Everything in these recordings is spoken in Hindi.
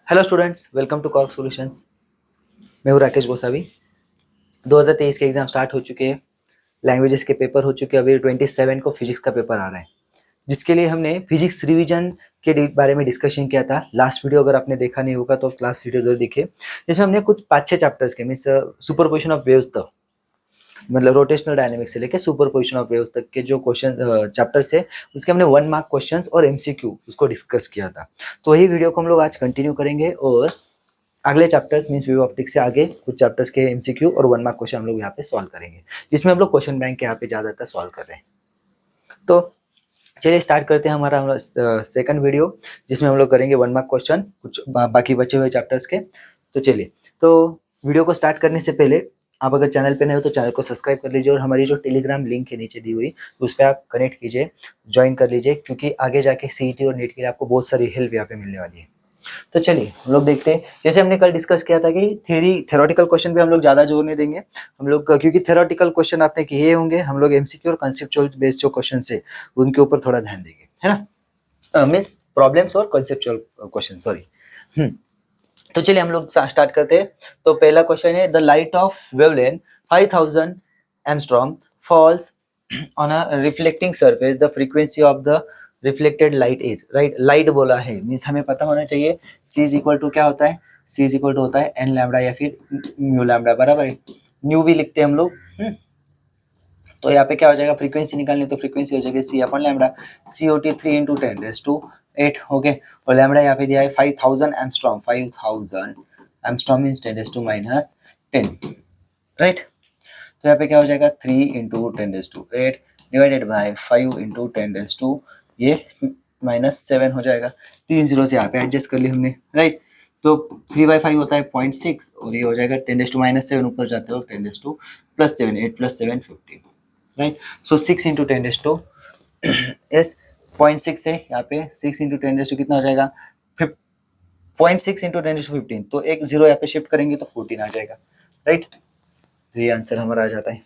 Hello students, welcome to Cork Solutions. मैं हूँ राकेश गोसावी। 2023 के एग्जाम स्टार्ट हो चुके हैं। लैंग्वेजेस के पेपर हो चुके हैं। अभी 27 को फिजिक्स का पेपर आ रहा है, जिसके लिए हमने फिजिक्स रिवीजन के बारे में डिस्कशन किया था। लास्ट वीडियो अगर आपने देखा नहीं होगा तो लास्ट वीडियो जरूर देखिए, जिसमें हमने कुछ 5-6 चैप्टर्स के मीन्स सुपरपोजिशन ऑफ वेव्स तक, मतलब रोटेशनल डायनेमिक्स से लेकर सुपरपोजिशन ऑफ वेव्स तक के जो क्वेश्चन चैप्टर्स है, उसके हमने 1 मार्क क्वेश्चंस और एमसीक्यू उसको डिस्कस किया था। तो वही वीडियो को हम लोग आज कंटिन्यू करेंगे और अगले चैप्टर्स मींस वेव ऑप्टिक्स से आगे कुछ चैप्टर्स के एमसीक्यू और 1 मार्क क्वेश्चन हम लोग यहाँ पे सॉल्व करेंगे, जिसमें हम लोग क्वेश्चन बैंक यहाँ पे ज्यादातर सॉल्व कर रहे हैं। तो चलिए स्टार्ट करते हैं हमारा सेकंड वीडियो, जिसमें हम लोग करेंगे 1 मार्क क्वेश्चन कुछ बाकी बचे हुए चैप्टर्स के। तो चलिए, तो वीडियो को स्टार्ट करने से पहले आप अगर चैनल पे नए हो तो चैनल को सब्सक्राइब कर लीजिए और हमारी जो टेलीग्राम लिंक है नीचे दी हुई, उस पर आप कनेक्ट कीजिए, ज्वाइन कर लीजिए, क्योंकि आगे जाके सीईटी और नीट के लिए आपको बहुत सारी हेल्प यहाँ पे मिलने वाली है। तो चलिए हम लोग देखते हैं। जैसे हमने कल डिस्कस किया था कि थ्योरेटिकल क्वेश्चन पे हम लोग ज्यादा जोर नहीं देंगे हम लोग, क्योंकि थ्योरेटिकल क्वेश्चन आपने किए होंगे, हम लोग एमसीक्यू और कंसेप्चुअल बेस्ड जो क्वेश्चन है उनके ऊपर थोड़ा ध्यान देंगे, है ना। मीन्स प्रॉब्लम्स और कंसेप्चुअल क्वेश्चन, सॉरी। तो चलिए हम लोग स्टार्ट करते हैं। तो पहला क्वेश्चन है, the light of wavelength 5000 angstrom falls on a reflecting surface, the frequency of the reflected light is, right. Light बोला है मीन्स हमें पता होना चाहिए C इज इक्वल टू क्या होता है, C इज इक्वल टू होता है एन लैम्बडा या फिर म्यू लैम्बडा, बराबर है। न्यू भी लिखते हैं हम लोग। तो यहाँ पे क्या हो जाएगा, फ्रीक्वेंसी निकालनी तो फ्रीक्वेंसी हो जाएगी C अपन लैम्बडा, COT 3 × 10⁸ ओके। और लैम्बडा यहाँ पे दिया है 5000 एंगस्ट्रॉम, 5000 एंगस्ट्रॉम मींस 10⁻10, राइट। तो यहाँ पे क्या हो जाएगा 3 × 10⁸ डिवाइडेड बाय 5 × 10⁻, ये -7 हो जाएगा। 3 जीरो से यहाँ पे एडजस्ट कर ली हमने, राइट। तो 3/5 होता है 0.6 और ये हो जाएगा 10⁻7, ऊपर जाते हो 10⁻+7, 8 + 7 15, राइट। सो 6 × 10⁻, यस 0.6 है यहाँ पे, 6 × 10⁻, कितना हो जाएगा 0.6 × 10⁻15, तो एक जीरो यहाँ पे शिफ्ट करेंगे तो 14 आ जाएगा, राइट। तो ये आंसर हमारा आ जाता है।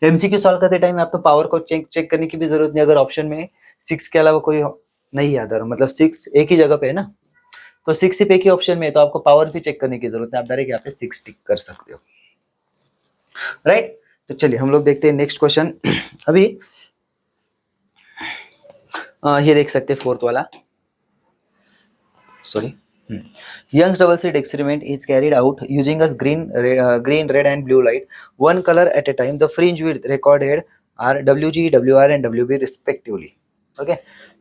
एमसीक्यू सॉल्व करते टाइम आपको पावर को चेक करने की भी जरूरत नहीं, अगर ऑप्शन में 6 के अलावा कोई नहीं याद आ रहा, मतलब 6 एक ही जगह पे है ना, तो 6 सिर्फ एक ही ऑप्शन में है, तो आपको पावर भी चेक करने की जरूरत है, आप डायरेक्ट यहाँ पे 6 टिक कर सकते हो, राइट। तो चलिए हम लोग देखते हैं नेक्स्ट क्वेश्चन। अभी ये देख सकते हैं फोर्थ वाला, sorry. Young's double slit experiment is carried out using a green, red and blue light, one color at a time. The fringe width recorded are WG, WR and WB respectively. Okay.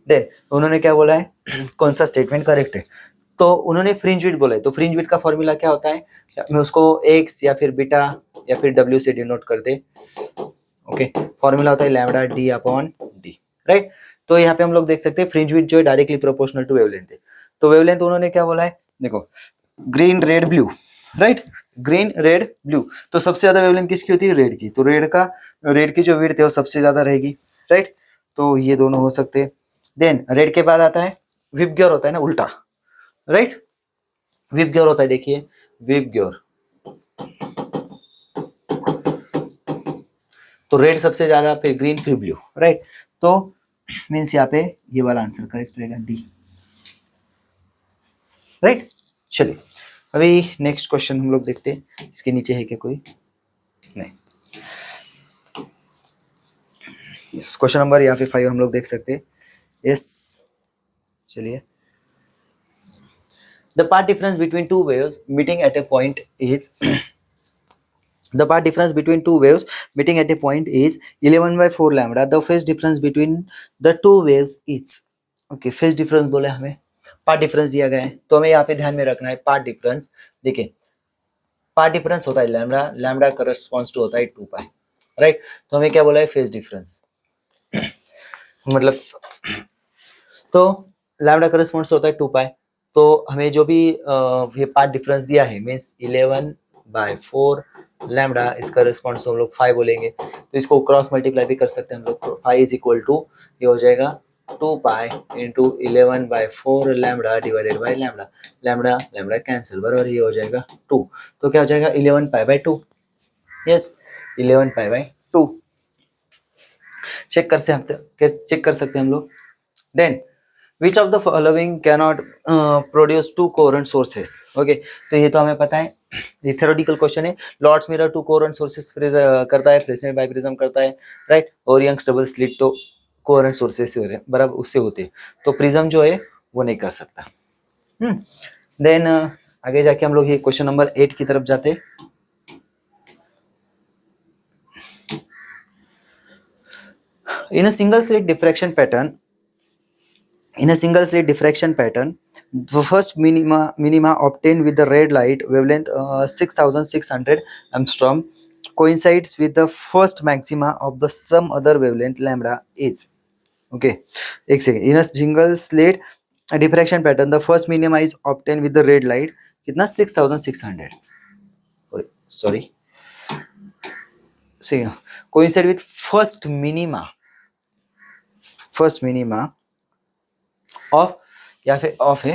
Then उन्होंने क्या बोला है कौन सा स्टेटमेंट करेक्ट है, तो उन्होंने फ्रिंज विड्थ बोला है। तो फ्रिंज विड्थ का फॉर्मूला क्या होता है, मैं उसको एक्स या फिर बीटा या फिर डब्ल्यू से डिनोट कर दे। ओके, फॉर्मूला होता है lambda D upon D, right. तो यहाँ पे हम लोग देख सकते हैं फ्रिंज विड्थ जो है डायरेक्टली प्रोपोर्शनल टू वेवलेंथ है। तो वेवलेंथ उन्होंने क्या बोला है, देखो green red blue, right, green red blue. तो सबसे ज्यादा वेवलेंथ किसकी होती है, रेड की। तो रेड की जो विड्थ है वो सबसे ज्यादा रहेगी, राइट। तो ये दोनों हो सकते हैं। देन रेड के बाद आता है विबग्योर, होता है ना उल्टा, राइट। विबग्योर होता है, देखिए विबग्योर, तो रेड सबसे ज्यादा, फिर ग्रीन, फिर ब्लू, राइट। तो मीन्स यहाँ पे ये वाला आंसर करेक्ट रहेगा डी, राइट। चलिए अभी नेक्स्ट क्वेश्चन हम लोग देखते हैं, इसके नीचे है क्या कोई, नहीं। इस क्वेश्चन नंबर यहाँ पे 5 हम लोग देख सकते हैं, यस। चलिए, the path difference between two waves meeting at A point is the path difference between two waves meeting at a point is 11/4 lambda. The phase difference between the two waves is, okay, phase difference बोले हमें, पाथ डिफरेंस दिया गया है, तो हमें यहाँ पे ध्यान में रखना है पाथ डिफरेंस। देखिए पाथ डिफरेंस होता है लैम्बडा, लैम्बडा का रिस्पॉन्स टू होता है 2π, राइट। तो हमें क्या बोला है, फेज डिफरेंस, मतलब तो लैम्बडा का रिस्पॉन्स होता है 2π। तो हमें जो भी ये पाथ डिफरेंस दिया है मीन्स 11/4 लैम्बडा, इसका रिस्पॉन्स हम लोग 5 बोलेंगे, तो इसको क्रॉस मल्टीप्लाई भी कर सकते हैं हम लोग। 5 इज इक्वल टू, ये हो जाएगा 2π × 11/4 lambda divided by lambda, lambda lambda cancel, बराबर ये हो जाएगा 2। तो क्या हो जाएगा 11π/2, यस 11π/2 चेक कर सकते हैं हम लोग। Then which of the following cannot produce two coherent sources. Okay, तो ये तो हमें पता है, ये थ्योरेटिकल क्वेश्चन है। Lloyd's mirror two coherent sources करता है, प्रिज्म बाइप्रिज्म करता है, राइट, और यंग्स डबल स्लिट तो कोहेरेंट सोर्सेस से बराबर उससे होते हैं, तो प्रिज्म जो है वो नहीं कर सकता। देन आगे जाके हम लोग ये क्वेश्चन नंबर 8 की तरफ जाते। In a single slit diffraction pattern, in a single slit diffraction pattern, the first minima obtained with the red light wavelength 6600 angstrom coincides with the first maxima of the some other wavelength lambda is. Okay, एक second, in a single slit diffraction pattern the first minima is obtain with the red light कितना 6600, sorry coincide with first minima of, या फिर ऑफ है,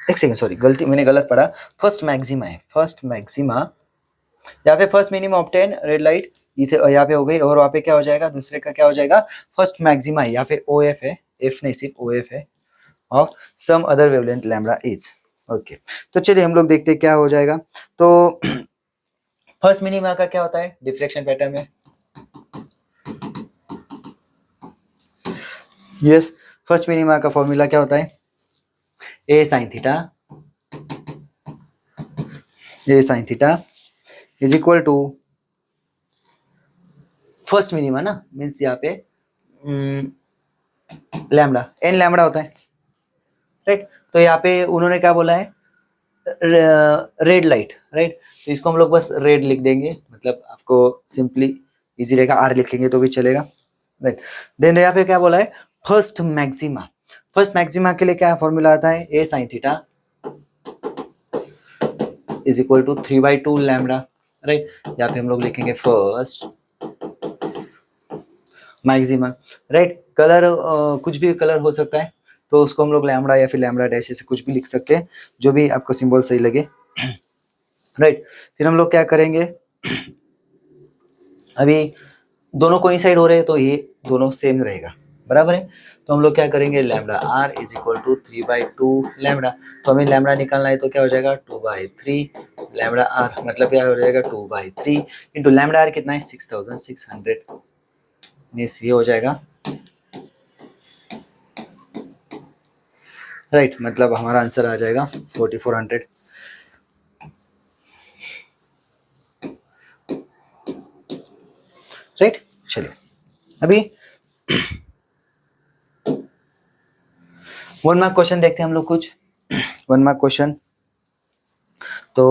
एक सेकेंड सॉरी गलती मैंने गलत पढ़ा, फर्स्ट मैक्सिमा है, फर्स्ट मैक्सिमा या फिर first minimum obtain red light यहाँ पे हो गई, और वहाँ पे क्या हो जाएगा, दूसरे का क्या हो जाएगा, फर्स्ट मैक्सिमा है, यहाँ पे ओ एफ है, एफ नहीं सिर्फ ओ एफ है, of some other wavelength lambda is. Okay, तो चलिए हम लोग देखते हैं क्या हो जाएगा। तो फर्स्ट मिनिमा का क्या होता है डिफ्रैक्शन पैटर्न में, यस, फर्स्ट मिनिमा का फॉर्मूला क्या होता है, a sine theta is equal to first minima ना, मीन्स यहाँ पे लैम्बडा, एन लैम्बडा होता है, राइट। तो यहाँ पे उन्होंने क्या बोला है, रेड लाइट, राइट, तो इसको हम लोग बस रेड लिख देंगे, मतलब आपको सिंपली इजी रहेगा, आर लिखेंगे तो भी चलेगा, राइट। देन यहाँ पे क्या बोला है, फर्स्ट मैक्सिमा, फर्स्ट मैक्सिमा के लिए क्या फॉर्मूला आता है, a sine theta is equal to 3/2 lambda, right. यहाँ पे हम लोग लिखेंगे फर्स्ट मैक्सिमा, राइट। कलर कुछ भी कलर हो सकता है, तो उसको हम लोग लैम्बडा या फिर लैम्बडा डैश ऐसे कुछ भी लिख सकते हैं, जो भी आपको सिंबल सही लगे, राइट। फिर हम लोग क्या करेंगे, अभी दोनों कोइंसाइड हो रहे हैं तो ये दोनों सेम रहेगा, बराबर है। तो हम लोग क्या करेंगे, lambda R is equal to 3/2 lambda, तो हमें लैम्बडा निकालना है, तो क्या हो जाएगा 2/3 लैम्बडा आर, मतलब क्या हो जाएगा 2/3 इंटू लैम्बडा आर कितना है 6600, मीन्स ये हो जाएगा, राइट, मतलब हमारा आंसर आ जाएगा 4400, राइट। चलिए अभी 1 मार्क क्वेश्चन देखते हैं हम लोग कुछ 1 मार्क क्वेश्चन। तो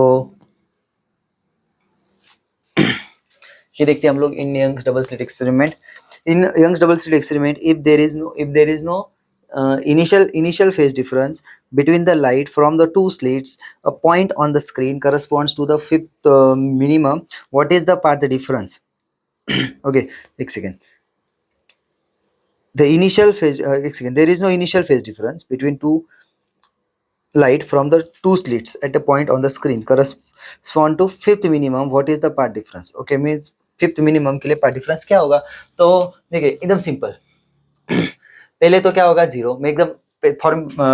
ये देखते हैं हम लोग, in Young's double slit experiment, if there is no initial phase difference between the light from the two slits, a point on the screen corresponds to the fifth minimum, what is the path difference? Okay, एक second, the initial phase एक second, there is no initial phase difference between two light from the two slits at a point on the screen correspond to fifth minimum, what is the path difference? Okay, means fifth minimum के लिए पार्ट डिफरेंस क्या होगा, तो देखिए एकदम सिंपल, पहले तो क्या होगा जीरो, मैं एकदम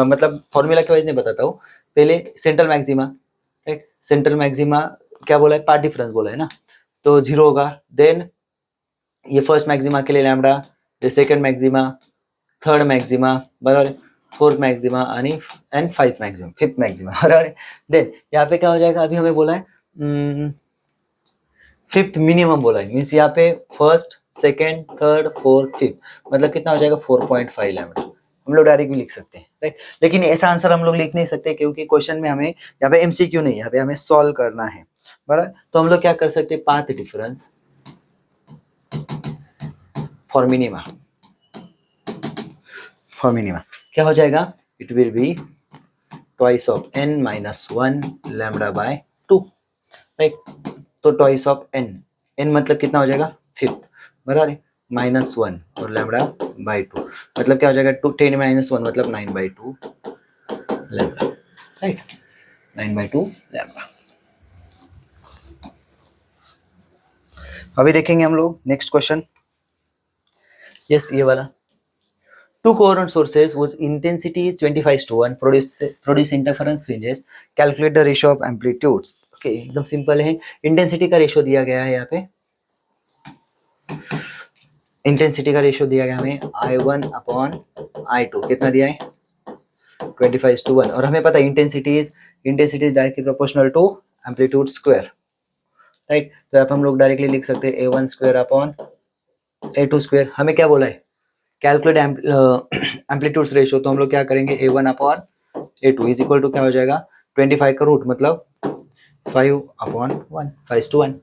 मतलब फॉर्मूला के वाइज नहीं बताता हूँ, पहले central maxima, right, central maxima क्या बोला है, पार्ट डिफरेंस बोला है ना, तो जीरो होगा। देन ये फर्स्ट मैक्सिमा के लिए लैम्बडा, ये सेकंड मैक्सिमा, थर्ड मैक्सिमा, बराबर, fourth maxima and fifth maxima, बराबर। देन यहाँ पे क्या हो जाएगा, अभी हमें बोला है फिफ्थ मिनिमम बोला है, मीन्स यहाँ पे first second third fourth fifth, मतलब कितना हो जाएगा 4.5 लैम्बडा, हम लोग डायरेक्ट भी लिख सकते हैं, राइट। लेकिन ऐसा आंसर हम लोग लिख नहीं सकते, क्योंकि क्वेश्चन में हमें यहाँ पे एमसीक्यू नहीं, यहाँ पे हमें सॉल्व करना है, बराबर। तो हम लोग क्या कर सकते हैं, पाथ डिफरेंस फॉर मिनिमा क्या हो जाएगा, it will be twice of n-1 lambda by 2, right. तो ट्वाइस ऑफ n मतलब कितना हो जाएगा फिफ्थ, बराबर है, -1 और लैम्बडा बाई 2, मतलब क्या हो जाएगा 10-1 मतलब 9/2 लैम्बडा, राइट, 9/2 लैम्बडा। अभी देखेंगे हम लोग नेक्स्ट क्वेश्चन, यस ये वाला, Two coherent sources whose intensity is 25:1 produce interference fringes. Calculate the ratio of amplitudes. Okay, एकदम सिंपल है. इंटेंसिटी का रेशियो दिया गया है यहाँ पे. इंटेंसिटी का रेशियो दिया गया हमें I1/I2. कितना दिया है? 25:1. और हमें पता है intensity is directly proportional to amplitude square, right. तो यहाँ पे हम लोग डायरेक्टली लिख सकते हैं A1² अपॉन A2². हमें क्या बोला है? Calculate amplitudes ratio. तो हम लोग क्या करेंगे? A1/A2 इज इक्वल टू क्या हो जाएगा? 25 का रूट मतलब 5/1, 5:1.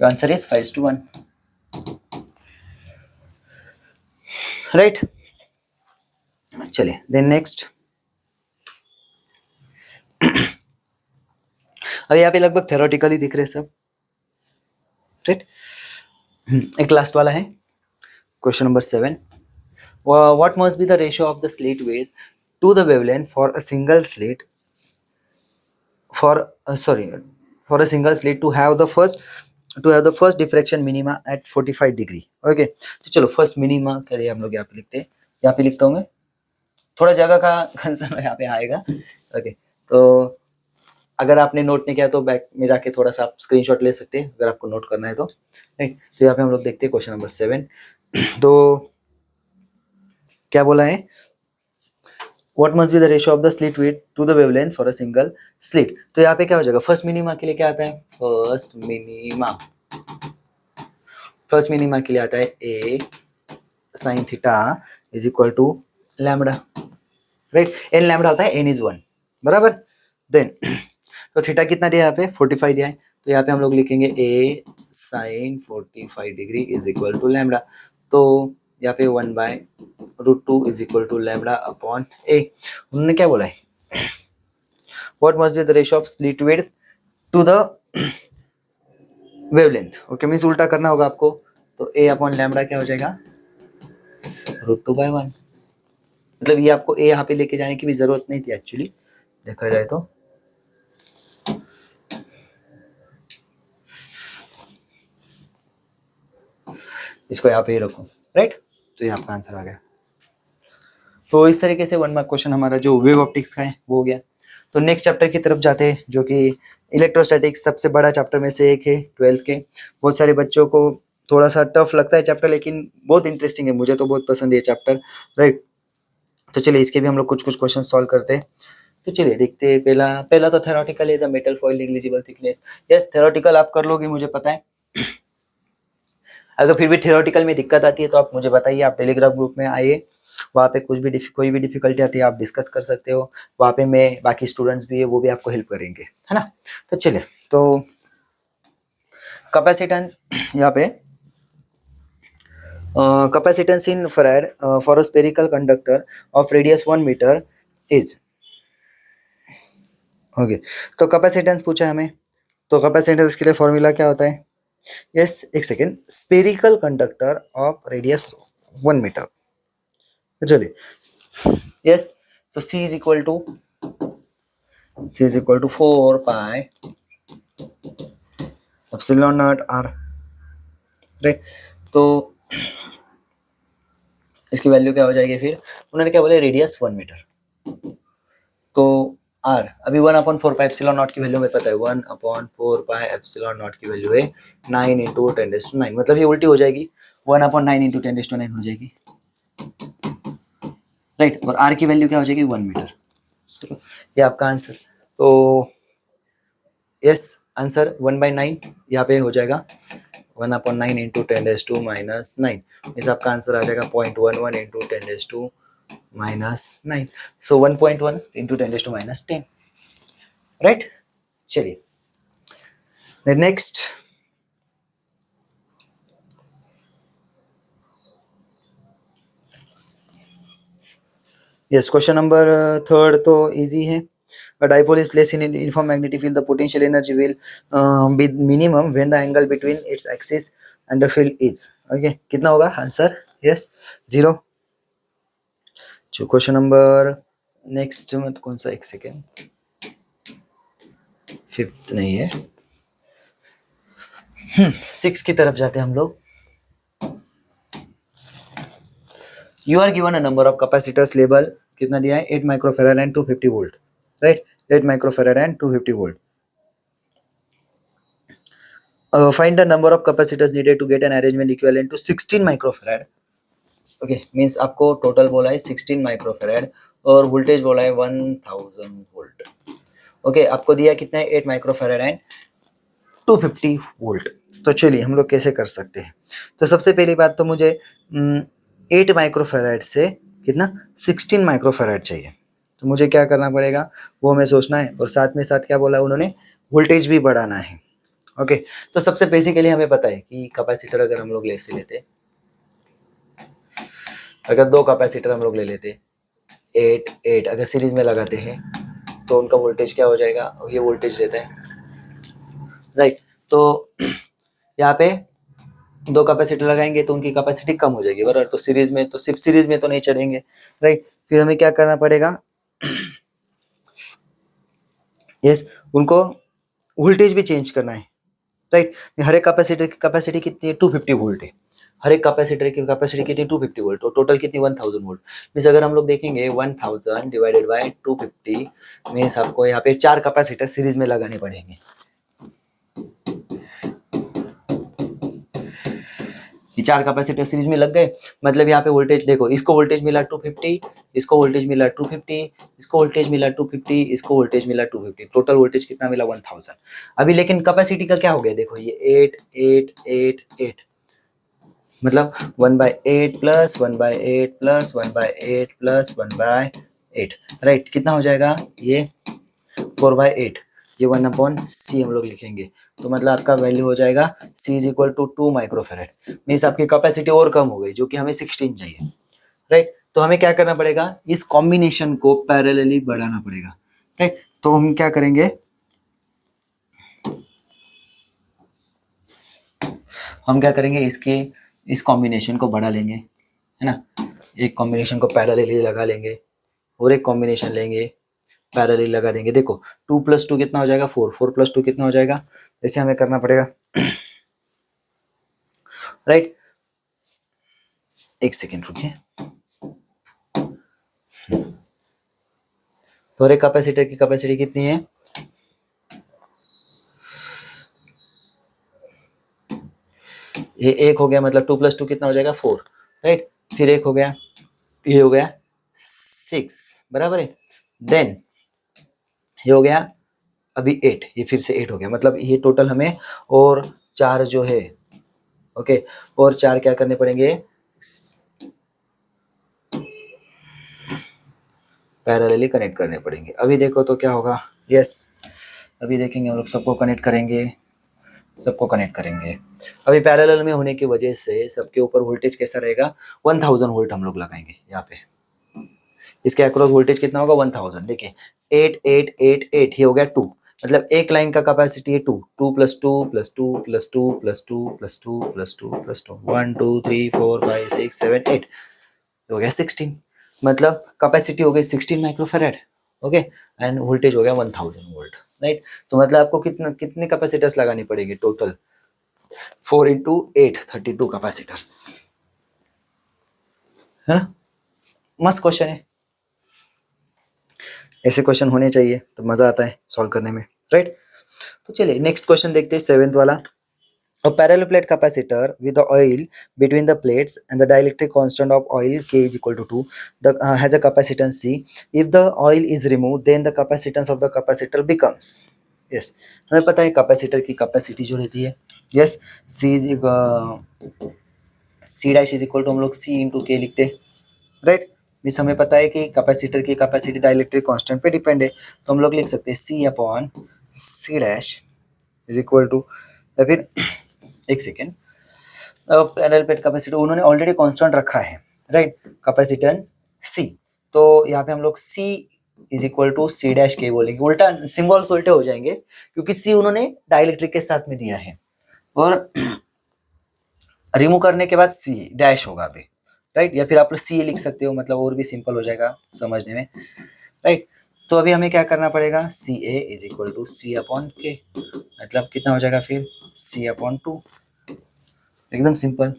Your answer is 5:1, right. चलिए देन नेक्स्ट. अब यहाँ पे लगभग थ्योरेटिकली दिख रहे सब, राइट. एक लास्ट वाला है question number 7. What must be the ratio of the slit width to the wavelength for a single slit for a single slit to have the first diffraction minima at 45 degree. Okay, तो चलो फर्स्ट मिनिमा क्या दिया हम लोग यहाँ पे लिखते हैं. यहाँ पे लिखता हूँ मैं, थोड़ा जगह का कंसर्न यहाँ पे आएगा. ओके, तो अगर आपने नोट नहीं किया तो बैक में जाके थोड़ा सा आप स्क्रीनशॉट ले सकते हैं अगर आपको नोट करना है तो, राइट. तो यहाँ पे हम लोग देखते हैं क्वेश्चन नंबर 7. तो क्या बोला है? What must be the ratio of the slit width to the wavelength for a single slit. तो यहाँ पे क्या हो जाएगा? फर्स्ट मिनिमा के लिए क्या आता है? फर्स्ट मिनिमा के लिए आता है A sin theta is equal to lambda, right. N lambda होता है, एन इज 1, बराबर. देन तो थीटा कितना दिया यहाँ पे? 45 दिया है. तो यहाँ पे हम लोग लिखेंगे A sin 45 degree is equal to lambda. तो यहाँ पे 1/√2 is equal to lambda upon A. उन्होंने क्या बोला है? What must be the ratio of slit width to the wavelength. Okay, means उल्टा करना होगा आपको. तो A अपॉन लैम्बडा क्या हो जाएगा? √2/1. मतलब ये आपको A यहाँ पे लेके जाने की भी जरूरत नहीं थी एक्चुअली, देखा जाए तो. इसको यहाँ पे ही रखो, राइट. तो ये आपका आंसर आ गया. तो इस तरीके से 1 मार्क क्वेश्चन हमारा जो वेव ऑप्टिक्स का है वो हो गया. तो नेक्स्ट चैप्टर की तरफ जाते हैं जो कि इलेक्ट्रोस्टैटिक्स, सबसे बड़ा चैप्टर में से एक है 12th के. बहुत सारे बच्चों को थोड़ा सा टफ लगता है चैप्टर, लेकिन बहुत इंटरेस्टिंग है. मुझे तो बहुत पसंद है ये चैप्टर, राइट. तो चलिए इसके भी हम लोग कुछ क्वेश्चन सॉल्व करते हैं. तो चलिए देखते हैं. पहला तो थ्योरेटिकल है the metal foil negligible thickness. Yes, theoretical आप कर लोगे, मुझे पता है. अगर फिर भी थ्योरेटिकल में दिक्कत आती है तो आप मुझे बताइए. आप टेलीग्राम ग्रुप में आइए, वहाँ पे कोई भी डिफिकल्टी आती है आप डिस्कस कर सकते हो. वहाँ पे मैं, बाकी स्टूडेंट्स भी है वो भी आपको हेल्प करेंगे, है ना. तो चलिए, तो कैपेसिटेंस यहाँ पे capacitance in farad for a spherical conductor of radius 1 metre is. Okay, तो कैपेसिटेंस पूछा है हमें. तो कैपेसिटेंस के लिए फॉर्मूला क्या होता है? यस, एक second. Spherical conductor of radius 1 metre. चलिए, yes. So C is equal to 4 pi epsilon naught R, right. तो इसकी वैल्यू क्या हो जाएगी फिर? उन्होंने क्या बोले? Radius 1 metre. तो R अभी 1/4 पाई एप्सिलॉन नॉट की वैल्यू में पता है. 1/4 पाई एप्सिलॉन नॉट की वैल्यू है 9 × 10⁹. मतलब ये उल्टी हो जाएगी, 1/9 × 10⁹ हो जाएगी, राइट. और R की वैल्यू क्या हो जाएगी? 1 मीटर. ये आपका आंसर. तो यस, आंसर 1/9 यहाँ पे हो जाएगा. 1/9 × 10⁻⁹. इस आपका आंसर आ जाएगा 0.11 × 10⁻⁹. सो 1.1 × 10⁻⁻10, राइट. चलिए नेक्स्ट. यस, क्वेश्चन नंबर 3 तो इजी है. A dipole is placed in an uniform magnetic field. The potential energy will be minimum when the angle between its axis and the field is. Okay, कितना होगा आंसर? यस, 0. जो क्वेश्चन नंबर नेक्स्ट मत कौन सा, एक सेकेंड, 5th नहीं है, 6 की तरफ जाते हैं हम लोग. You are given a number of capacitors level कितना दिया है 8 microfarad and 250 volt, right, 8 microfarad and 250 volt. Find the number of capacitors needed to get an arrangement equivalent to 16 microfarad. Okay, means आपको टोटल बोला है 16 माइक्रोफेराड और वोल्टेज बोला है 1000 वोल्ट. ओके, आपको दिया कितना है 8 माइक्रोफेराड एंड 250 वोल्ट. तो चलिए हम लोग कैसे कर सकते हैं. तो सबसे पहली बात तो मुझे 8 माइक्रोफेराड से कितना 16 माइक्रोफेराड चाहिए. तो मुझे क्या करना पड़ेगा वो हमें सोचना है, और साथ में साथ क्या बोला उन्होंने, वोल्टेज भी बढ़ाना है. ओके, तो सबसे बेसिकली हमें पता है कि कैपेसिटर अगर हम लोग ऐसे लेते, अगर दो कैपेसिटर हम लोग ले लेते 8 8 अगर सीरीज में लगाते हैं तो उनका वोल्टेज क्या हो जाएगा, ये वोल्टेज रहता है, राइट. तो यहाँ पे दो कैपेसिटर लगाएंगे तो उनकी कैपेसिटी कम हो जाएगी बराबर. तो सीरीज में तो सिर्फ सीरीज में तो नहीं चढ़ेंगे, राइट. फिर हमें क्या करना पड़ेगा, यस, उनको वोल्टेज भी चेंज करना है, राइट. हर एक कैपेसिटर की कैपेसिटी कितनी है 250 वोल्ट है. हर एक कैपेसिटर की कैपेसिटी कितनी 250 वोल्ट और टोटल कितनी 1000 वोल्ट. मीन्स अगर हम लोग देखेंगे 1000 डिवाइडेड बाय 250 मीन्स आपको यहाँ पे 4 कैपेसिटर सीरीज में लगाने पड़ेंगे. ये 4 कैपेसिटर सीरीज में लग गए, मतलब यहाँ पे वोल्टेज देखो, इसको वोल्टेज मिला 250, इसको वोल्टेज मिला 250, इसको वोल्टेज मिला 250, इसको वोल्टेज मिला 250, टोटल वोल्टेज कितना मिला 1000. अभी लेकिन कैपेसिटी का क्या हो गया, देखो ये 8 8 8 8 मतलब 1/8 प्लस 1/8 प्लस 1/8 प्लस 1/8, राइट. कितना हो जाएगा ये 4/8, ये 1/c हम लोग लिखेंगे. तो मतलब आपका वैल्यू हो जाएगा c is equal to 2 microfarad. Means आपकी कैपेसिटी और कम हो गई, जो कि हमें 16 चाहिए, राइट. तो हमें क्या करना पड़ेगा, इस कॉम्बिनेशन को पैरेलली बढ़ाना पड़ेगा, राइट. तो हम क्या करेंगे, इसके इस कॉम्बिनेशन को बढ़ा लेंगे, है ना. एक कॉम्बिनेशन को पैरेलली लगा लेंगे और एक कॉम्बिनेशन लेंगे पैरेलली लगा देंगे. देखो 2 + 2 कितना हो जाएगा 4, 4 + 2 कितना हो जाएगा, ऐसे हमें करना पड़ेगा, राइट. एक सेकेंड रुकिए. तो हर एक कैपेसिटर की कैपेसिटी कितनी है, ये एक हो गया, मतलब 2 + 2 कितना हो जाएगा 4, राइट. फिर एक हो गया, ये हो गया 6 बराबर है. देन ये हो गया अभी 8, ये फिर से 8 हो गया, मतलब ये टोटल हमें और 4 जो है, ओके, और 4 क्या करने पड़ेंगे, पैरेलली कनेक्ट करने पड़ेंगे. अभी देखो तो क्या होगा, यस, अभी देखेंगे हम लोग, सबको कनेक्ट करेंगे, सबको कनेक्ट करेंगे. अभी पैरेलल में होने की वजह से सबके ऊपर वोल्टेज कैसा रहेगा 1000 वोल्ट हम लोग लगाएंगे यहाँ पे. इसके अक्रॉस वोल्टेज कितना होगा 1000. देखिए 8 8 8 8 ये हो गया 2, मतलब एक लाइन का कैपेसिटी है 2 2 + 2 + 2 + 2 + 2 + 2 + 2 + 2 1 2 3 4 5 6 7 8 हो गया 16, मतलब कैपेसिटी हो गई 16 माइक्रोफेरेड, ओके, एंड वोल्टेज हो गया 1000 वोल्ट, राइट. तो मतलब आपको कितने कैपेसिटर्स लगाने पड़ेंगे टोटल 4 × 8 32 कैपेसिटर्स, है ना. मस्त क्वेश्चन है, ऐसे क्वेश्चन होने चाहिए तो मजा आता है सॉल्व करने में, राइट. तो चलिए नेक्स्ट क्वेश्चन देखते हैं 7th वाला. A parallel plate capacitor with the oil between the plates and the dielectric constant of oil K is equal to 2 has a capacitance C. If the oil is removed, then the capacitance of the capacitor becomes. Yes, हमें पता है कैपेसिटर की कैपेसिटी जो रहती है, yes, C dash is equal to हम लोग C × K लिखते हैं, राइट. मीन्स हमें पता है कि कैपेसिटर की कैपेसिटी डाइलेक्ट्रिक कांस्टेंट पे डिपेंड है, तो हम लोग लिख सकते हैं C/C dash is equal to, या फिर एक सेकेंड, पैरेलल प्लेट कैपेसिटर उन्होंने ऑलरेडी कांस्टेंट रखा है, राइट, कैपेसिटेंस C. तो यहाँ पे हम लोग C is equal to C dash K बोलेंगे, उल्टा सिंबल्स उल्टे हो जाएंगे क्योंकि C उन्होंने डाइलेक्ट्रिक के साथ में दिया है और रिमूव करने के बाद C डैश होगा अभी, राइट. या फिर आप लोग C लिख सकते हो, मतलब और भी सिंपल हो जाएगा समझने में, राइट. तो अभी हमें क्या करना पड़ेगा, CA is equal to C/K, मतलब कितना हो जाएगा फिर C/2, एकदम सिंपल.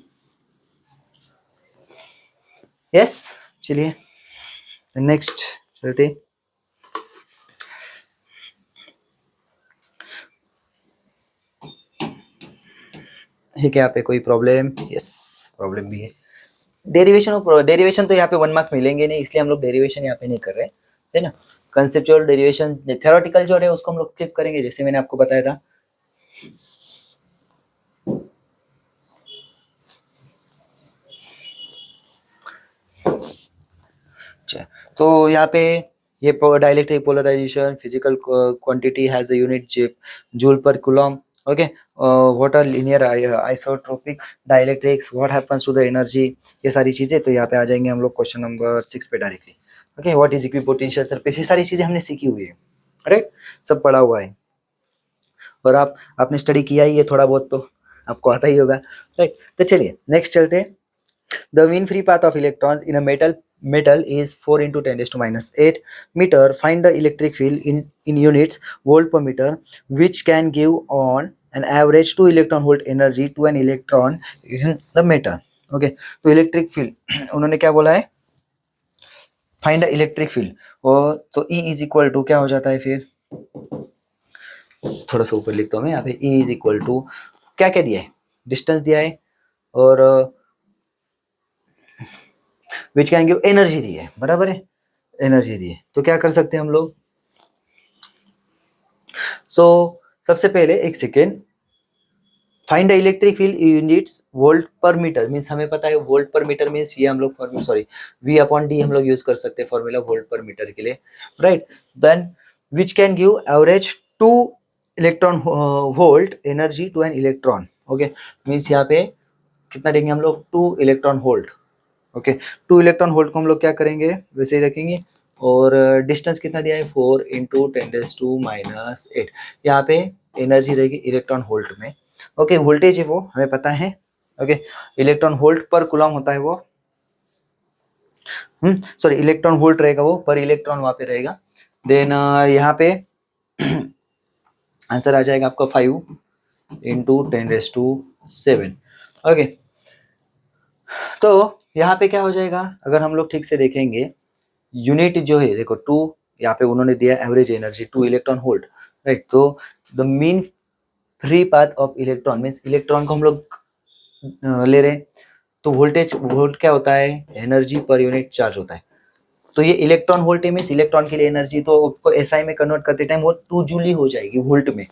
यस, चलिए नेक्स्ट चलते। है क्या यहाँ पे कोई प्रॉब्लम? यस, प्रॉब्लम भी है। डेरिवेशन और डेरिवेशन तो यहाँ पे 1 मार्क मिलेंगे नहीं, इसलिए हम लोग डेरिवेशन यहाँ पे नहीं कर रहे, है ना। कंसेप्चुअल डेरिवेशन, थ्योरेटिकल जो है उसको हम लोग स्किप करेंगे, जैसे मैंने आपको बताया था। तो यहाँ पे ये dielectric polarization, physical quantity has a unit joule per coulomb, okay. What are linear isotropic dielectrics, what happens to the energy, ये सारी चीजें तो यहाँ पे आ जाएंगे हम लोग क्वेश्चन नंबर 6 पे directly. Okay, what is equipotential surface, ये सारी चीजें हमने सीखी हुई है, राइट, सब पढ़ा हुआ है। और आपने स्टडी किया ही है थोड़ा बहुत, तो आपको आता ही होगा, राइट। तो चलिए नेक्स्ट चलते हैं। The mean free path of electrons in a metal is 4 into 10 raised to minus 8 meter. Find the electric field in units volt per meter, which can give on an average 2 electron volt energy to an electron in the metal. Okay, तो इलेक्ट्रिक फील्ड उन्होंने क्या बोला है? Find the electric field. और तो E इज इक्वल टू क्या हो जाता है फिर? थोड़ा सा ऊपर लिखता हूँ मैं यहाँ पे। E इज इक्वल टू क्या क्या दिया है? डिस्टेंस दिया है, और विच कैन गिव एनर्जी दी है, बराबर है, एनर्जी दी है। तो क्या कर सकते हैं हम लोग? सो सबसे पहले एक second, find the electric field units volt per metre, means हमें पता है वोल्ट पर मीटर मीन्स ये हम लोग सॉरी V अपॉन डी हम लोग यूज कर सकते हैं फॉर्मूला वोल्ट पर मीटर के लिए, right. Then which can give average 2 electron volt energy to an electron, okay. Means यहाँ पे कितना देंगे हम लोग? 2 electron volt, okay. 2 electron volt को हम लोग क्या करेंगे? वैसे ही रखेंगे। और डिस्टेंस कितना दिया है? 4 इंटू 10⁻⁻⁸। यहाँ पे एनर्जी रहेगी इलेक्ट्रॉन वोल्ट में, ओके। वोल्टेज है वो हमें पता है, ओके। इलेक्ट्रॉन वोल्ट पर कूलम होता है वो, सॉरी इलेक्ट्रॉन वोल्ट रहेगा वो, पर इलेक्ट्रॉन वहाँ पे रहेगा। देन यहाँ पे आंसर आ जाएगा आपका 5 इंटू 10⁻⁷, ओके। तो यहाँ पे क्या हो जाएगा अगर हम लोग ठीक से देखेंगे? यूनिट जो है देखो 2, यहाँ पे उन्होंने दिया average energy 2 electron volt, right. तो the mean free path of electron means electron को हम लोग ले रहे हैं, तो वोल्टेज वोल्ट क्या होता है? एनर्जी पर यूनिट चार्ज होता है। तो ये इलेक्ट्रॉन वोल्ट मीन्स इलेक्ट्रॉन के लिए एनर्जी, तो उसको एसआई में कन्वर्ट करते टाइम वो 2 जूल ही हो जाएगी वोल्ट में,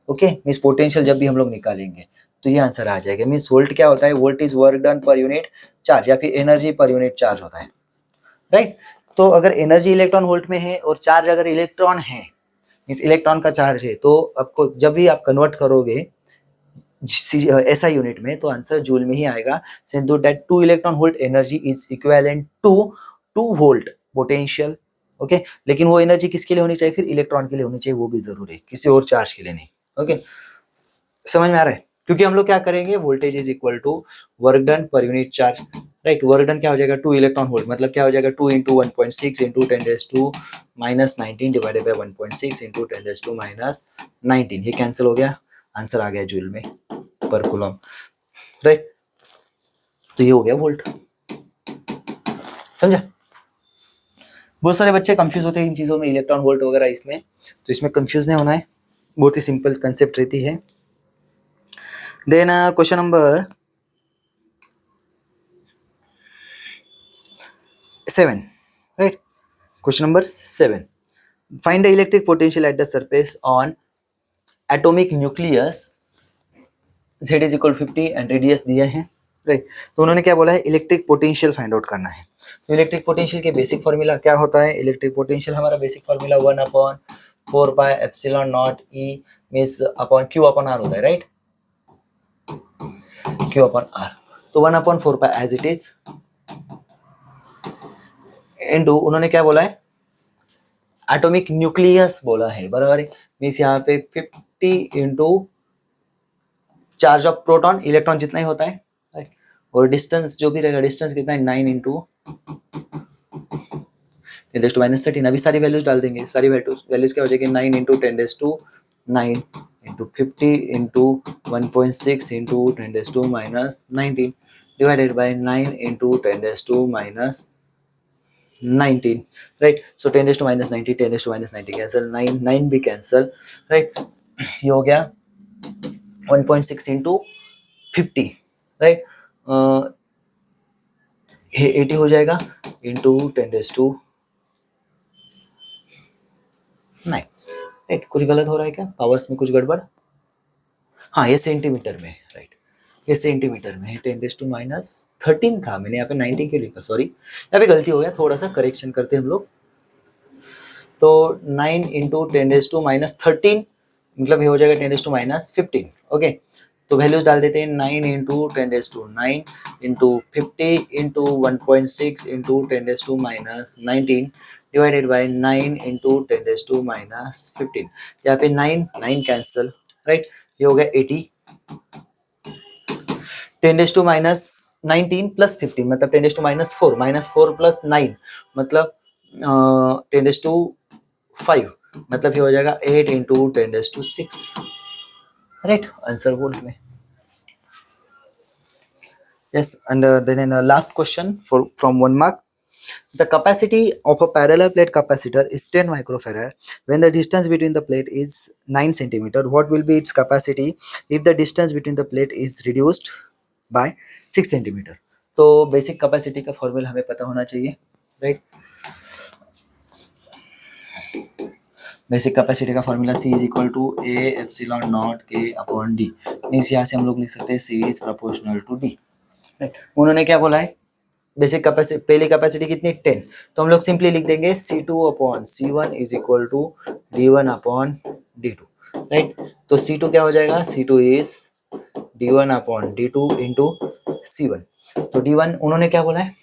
ओके। मीन्स पोटेंशियल जब भी हम लोग निकालेंगे तो ये आंसर आ जाएगा। मीन्स वोल्ट क्या होता है? Volt is work done per unit charge, या फिर एनर्जी पर यूनिट चार्ज होता है, राइट। तो अगर एनर्जी इलेक्ट्रॉन वोल्ट में है और चार्ज अगर इलेक्ट्रॉन है, मीन्स इलेक्ट्रॉन का चार्ज है, तो आपको जब भी आप कन्वर्ट करोगे ऐसा यूनिट में तो आंसर जूल में ही आएगा। Since that 2 electron volt energy is equivalent to 2 volt potential, okay. लेकिन वो एनर्जी किसके लिए होनी चाहिए? फिर इलेक्ट्रॉन के लिए होनी चाहिए, वो भी जरूरी है, किसी और चार्ज के लिए नहीं, ओके। समझ में आ रहा है? क्योंकि हम लोग क्या करेंगे? Voltage is equal to work done per unit charge, right. Work done क्या हो जाएगा? 2 इलेक्ट्रॉन वोल्ट, मतलब क्या हो जाएगा? 2 into 1.6 into 10⁻⁻⁹ divided by 1.6 into 10⁻⁻⁹, ये कैंसिल हो गया, आंसर आ गया जूल में पर कूलम, राइट। तो ये हो गया वोल्ट, समझा? बहुत सारे बच्चे कंफ्यूज होते हैं इन चीजों में, इलेक्ट्रॉन वोल्ट वगैरह इसमें, तो इसमें कंफ्यूज नहीं होना है, बहुत ही सिंपल कंसेप्ट रहती है। Then question number 7, right? Question number 7. Find the electric potential at the surface on atomic nucleus Z is equal 50 and radius दिया है, राइट। तो उन्होंने क्या बोला है? इलेक्ट्रिक पोटेंशियल फाइंड आउट करना है। तो इलेक्ट्रिक पोटेंशियल के बेसिक फॉर्मूला क्या होता है? इलेक्ट्रिक पोटेंशियल हमारा basic formula 1/4πε0 E means upon Q upon R होता है, राइट। Q अपॉन R, तो 1/4π एज इट इज इनटू उन्होंने क्या बोला है? एटॉमिक न्यूक्लियस बोला है, बराबर है। मीन्स यहाँ पे 50 into charge of proton, electron जितना ही होता है, राइट। और डिस्टेंस जो भी रहेगा, डिस्टेंस कितना है? 9 इंटू 10⁻⁻13। अभी सारी वैल्यूज डाल देंगे, सारी वैल्यूज क्या हो जाएगी? 9 into 10⁻⁹ into 50 into 1.6 into 10⁻⁻⁹, divided by 9 into 10 raised to minus 19, right? So 10 raised to minus 90, 10 raised to minus 90 cancel, 9 भी cancel, right? ये हो गया 1.6 into 50, right? ये 80 हो जाएगा into 10 raised to 9, राइट? कुछ गलत हो रहा है क्या पावर्स में, कुछ गड़बड़? हाँ ये सेंटीमीटर में, राइट? ये सेंटीमीटर में है। 10 रेज़ टू माइनस 13 था, मैंने यहाँ पे 19 क्यों लिखा, सॉरी यहाँ पे गलती हो गया, थोड़ा सा करेक्शन करते हैं हम लोग। तो 9 इंटू 10 रेज़ टू माइनस 13 मतलब ये हो जाएगा 10 रेज़ टू माइनस 15, ओके? तो वैल्यूज डाल देते हैं, 9 into 10 raise to 9 into 50 into 1.6 into 10 raise to minus 19 divided by 9 into 10 raise to minus 15। यहाँ पे 9 कैंसल, राइट? ये हो गया 80, 10 रेज़ टू माइनस 19 प्लस 15 मतलब 10 रेज़ टू माइनस 4 प्लस 9 मतलब 10 रेज़ टू 5 मतलब ये हो जाएगा 8 into 10 raise to 6, right? Answer बोल में। Yes, and then in last question from 1 mark, the capacity of a parallel plate capacitor is 10 microfarad when the distance between the plate is 9 centimeter. What will be its capacity if the distance between the plate is reduced by 6 centimeter? तो बेसिक कैपेसिटी का फॉर्मूला हमें पता होना चाहिए, राइट? बेसिक कैपेसिटी का formula C is equal to A epsilon naught K upon D, means यहाँ से हम लोग लिख सकते हैं C is proportional to D, right? उन्होंने क्या बोला है, बेसिक कैपेसिटी, पहली कैपेसिटी कितनी 10, तो हम लोग सिंपली लिख देंगे C2 upon C1 is equal to D1 upon D2, right? तो C2 क्या हो जाएगा, C2 is D1 upon D2 into C1। तो D1 उन्होंने क्या बोला है,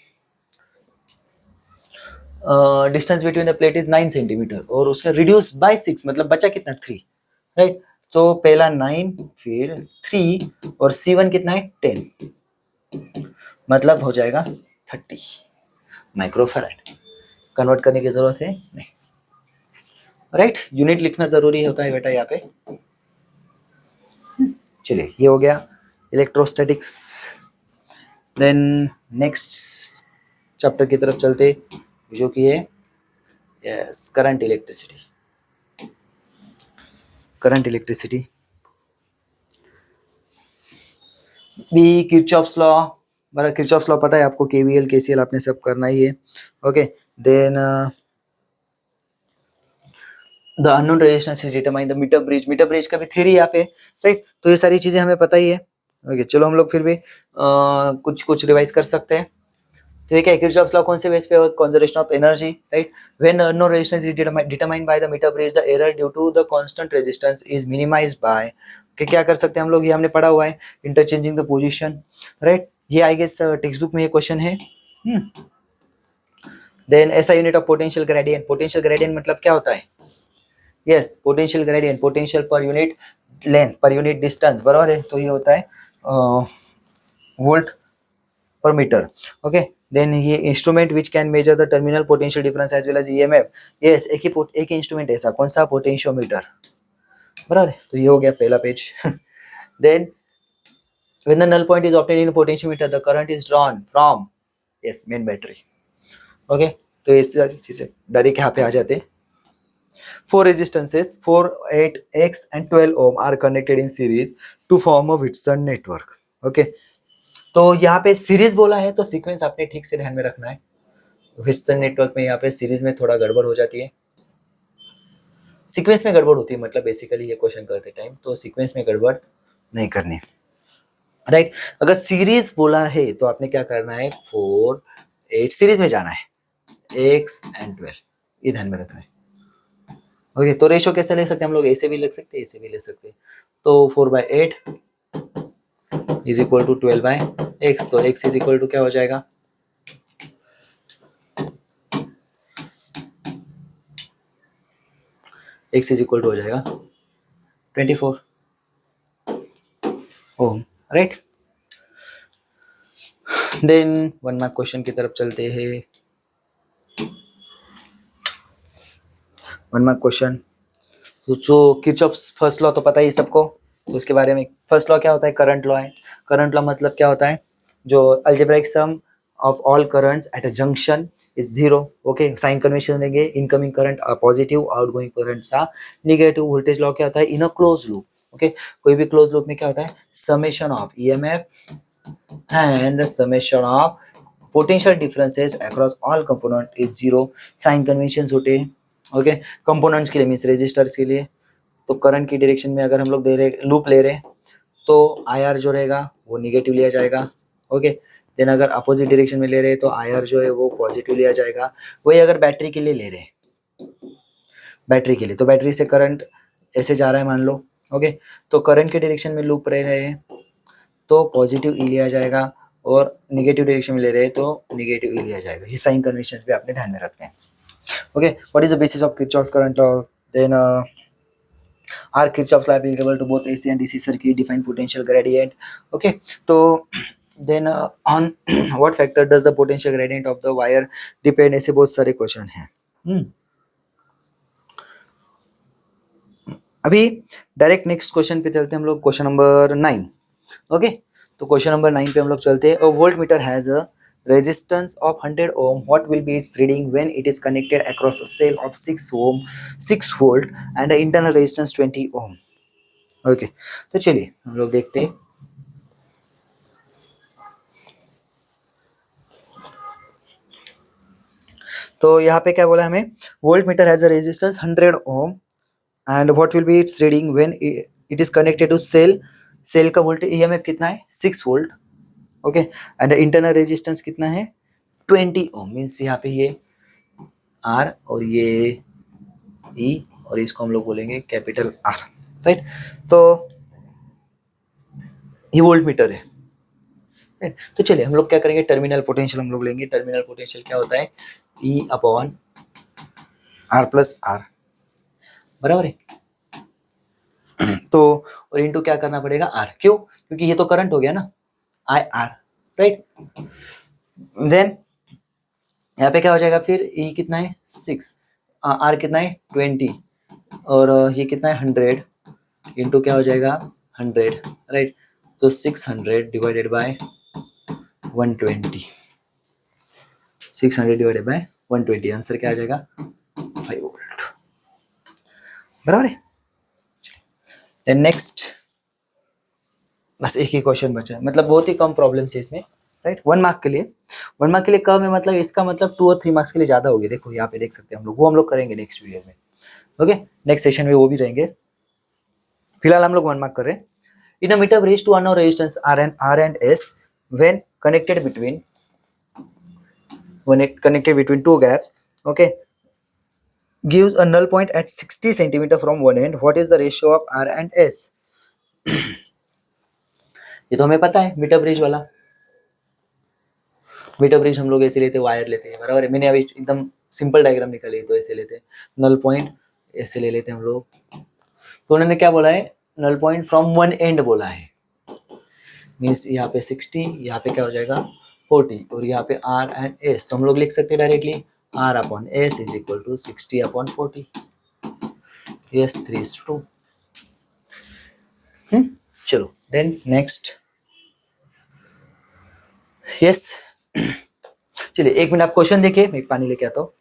distance between the plate is 9 centimetre और उसने रिड्यूस बाय 6 मतलब बचा कितना 3, राइट? तो पहला 9 फिर 3 और C1 कितना है 10 मतलब हो जाएगा 30 माइक्रोफैराड। कन्वर्ट करने की जरूरत है नहीं, राइट? यूनिट लिखना जरूरी होता है बेटा यहाँ पे। चलिए ये हो गया इलेक्ट्रोस्टैटिक्स। देन नेक्स्ट चैप्टर की तरफ चलते जो कि है yes current electricity. Current electricity भी किरचॉफ्स लॉ, बड़ा किरचॉफ्स लॉ पता है आपको, केवीएल केसीएल आपने सब करना ही है, okay? Then the unknown resistance is determine the metre bridge, metre bridge का भी थ्योरी यहाँ पे, राइट? तो ये सारी चीजें हमें पता ही है, ओके? चलो हम लोग फिर भी कुछ कुछ रिवाइज कर सकते हैं। तो ये क्या किरचॉफ्स लॉ कौन से बेस पे, conservation of energy, right? When unknown resistance is determined by the metre bridge the error due to the constant resistance is minimized by, कि क्या कर सकते हैं हम लोग, ये हमने पढ़ा हुआ है, इंटरचेंजिंग द पोजीशन, राइट? ये आई गेस टेक्स्ट बुक में ये क्वेश्चन है। देन ऐसा unit of potential gradient, potential gradient मतलब क्या होता है, yes potential gradient, potential per unit length per unit distance, बराबर है? तो ये होता है volt per metre, okay? Then ये instrument which can measure the terminal potential difference as well as EMF, yes एक इंस्ट्रूमेंट ऐसा कौन सा, पोटेंशियोमीटर, बराबर है? तो ये हो गया पहला page. Then when the null point is obtained in a potentiometer the current is drawn from yes main battery, okay? तो ये सारी चीजें डायरेक्ट यहाँ पे आ जाते हैं। 4 resistances 4, 8, X and 12 ohm are connected in series to form a Whitson network, okay? तो यहाँ पे सीरीज बोला है तो सीक्वेंस आपने ठीक से ध्यान में रखना है। व्हिटसन नेटवर्क में यहाँ पे सीरीज में थोड़ा गड़बड़ हो जाती है, सीक्वेंस में गड़बड़ होती है, मतलब बेसिकली ये क्वेश्चन करते टाइम तो सीक्वेंस में गड़बड़ नहीं करनी, राइट? अगर सीरीज बोला है तो आपने क्या करना है, 4, 8 सीरीज में जाना है, X and 12 ये ध्यान में रखना है, ओके? तो रेशो कैसे ले सकते हैं हम लोग, ऐसे भी लिख सकते हैं, ऐसे भी ले सकते हैं। तो 4/8 इज इक्वल टू 12/x, तो x इज इक्वल टू क्या हो जाएगा, x इज इक्वल टू हो जाएगा 24 ओम, राइट? देन 1 मार्क क्वेश्चन की तरफ चलते हैं। 1 मार्क क्वेश्चन, तो जो किरचॉफ्स फर्स्ट लॉ तो पता ही सबको, तो उसके बारे में फर्स्ट लॉ क्या होता है, करंट लॉ है। करंट लॉ मतलब क्या होता है, जो algebraic sum of all currents at a junction is zero. Okay, sign convention देंगे. Incoming current are positive, outgoing currents are negative. Voltage law क्या होता है in a close loop. Okay, कोई भी क्लोज लूप में क्या होता है summation of EMF and the summation of potential differences across all component is zero. Sign conventions होते हैं. ओके, कंपोनेंट्स के लिए मीन्स रेजिस्टर्स के लिए. तो करंट की डायरेक्शन में अगर हम लोग दे रहे लूप ले रहे हैं तो आई आर जो रहेगा वो निगेटिव लिया जाएगा. ओके, देन अगर अपोजिट डायरेक्शन में ले रहे हैं तो आई आर जो है वो पॉजिटिव लिया जाएगा. वही अगर बैटरी के लिए ले रहे हैं, बैटरी के लिए तो बैटरी से करंट ऐसे जा रहा है मान लो. ओके, तो करंट के डायरेक्शन में लूप रह रहे हैं तो पॉजिटिव ई लिया जाएगा, और निगेटिव डायरेक्शन में ले रहे हैं तो निगेटिव ई लिया जाएगा. ये साइन कन्वेंशन भी आपने ध्यान में रखते हैं. Okay, what is the basis of Kirchhoff's current law? Then are Kirchhoff's law applicable to both AC and DC circuit? Define potential gradient. Okay, तो then on what factor does the potential gradient of the wire depend? ऐसे बहुत सारे क्वेश्चन हैं. अभी डायरेक्ट नेक्स्ट क्वेश्चन पे चलते हैं हम लोग, क्वेश्चन नंबर 9. ओके, तो क्वेश्चन नंबर 9 पे हम लोग चलते हैं. A voltmeter has a resistance of 100 ohm. What will be its reading when it is connected across a cell of 6 ohm 6 volt and the internal resistance 20 ohm? Okay, तो चलिए हम लोग देखते हैं. तो यहाँ पे क्या बोला हमें, voltmeter has a resistance 100 ohm and what will be its reading when it is connected to cell. Cell का वोल्टेज ईएमएफ कितना है 6 volt. Okay, and internal resistance कितना है 20 ओम. मीन्स यहाँ पे ये आर और ये ई और इसको हम लोग बोलेंगे कैपिटल आर. राइट, तो ये वोल्ट मीटर है. राइट, तो चलिए हम लोग क्या करेंगे, टर्मिनल पोटेंशियल हम लोग लेंगे. टर्मिनल पोटेंशियल क्या होता है E upon R plus R, बराबर है. तो और इनटू क्या करना पड़ेगा आर. क्यों? क्योंकि ये तो करंट हो गया ना आई आर. राइट, देन यहाँ पे क्या हो जाएगा फिर ई कितना है 6, आर कितना है 20 और ये कितना है 100 इंटू क्या हो जाएगा 100. राइट, तो 600 divided by 120. 600 divided by 120, answer क्या आ जाएगा 5 वोल्ट. बराबर है. देन नेक्स्ट, बस एक ही क्वेश्चन बचा है, मतलब बहुत ही कम प्रॉब्लम है इसमें. राइट, 1 मार्क के लिए, 1 मार्क के लिए कम है, मतलब इसका मतलब 2 और 3 मार्क्स के लिए ज्यादा होगी. देखो यहाँ पे देख सकते हैं हम लोग, वो हम लोग करेंगे नेक्स्ट वीडियो में. ओके, नेक्स्ट सेशन में वो भी रहेंगे. फिलहाल हम लोग 1 मार्क कर रहे हैं. In a metre bridge two unknown resistance R and S when connected between two gaps, okay, gives a null point at 60 centimeter from one end. What is the ratio of R and S? ये तो हमें पता है मीटर ब्रिज वाला. मीटर ब्रिज हम लोग ऐसे लेते हैं, वायर लेते हैं, बराबर है. मैंने अभी एकदम सिंपल डायग्राम निकाली है तो ऐसे लेते हैं. नल पॉइंट ऐसे ले लेते हैं हम लोग. तो उन्होंने क्या बोला है null point from one end बोला है. मीन्स यहाँ पे 60, यहाँ पे क्या हो जाएगा 40 और यहाँ पे R एंड S. तो हम लोग लिख सकते हैं directly R upon S is equal to 60 upon 40. Yes 3:2. चलो देन नेक्स्ट. यस, चलिए 1 मिनट आप क्वेश्चन देखिए, मैं पानी लेके आता हूँ.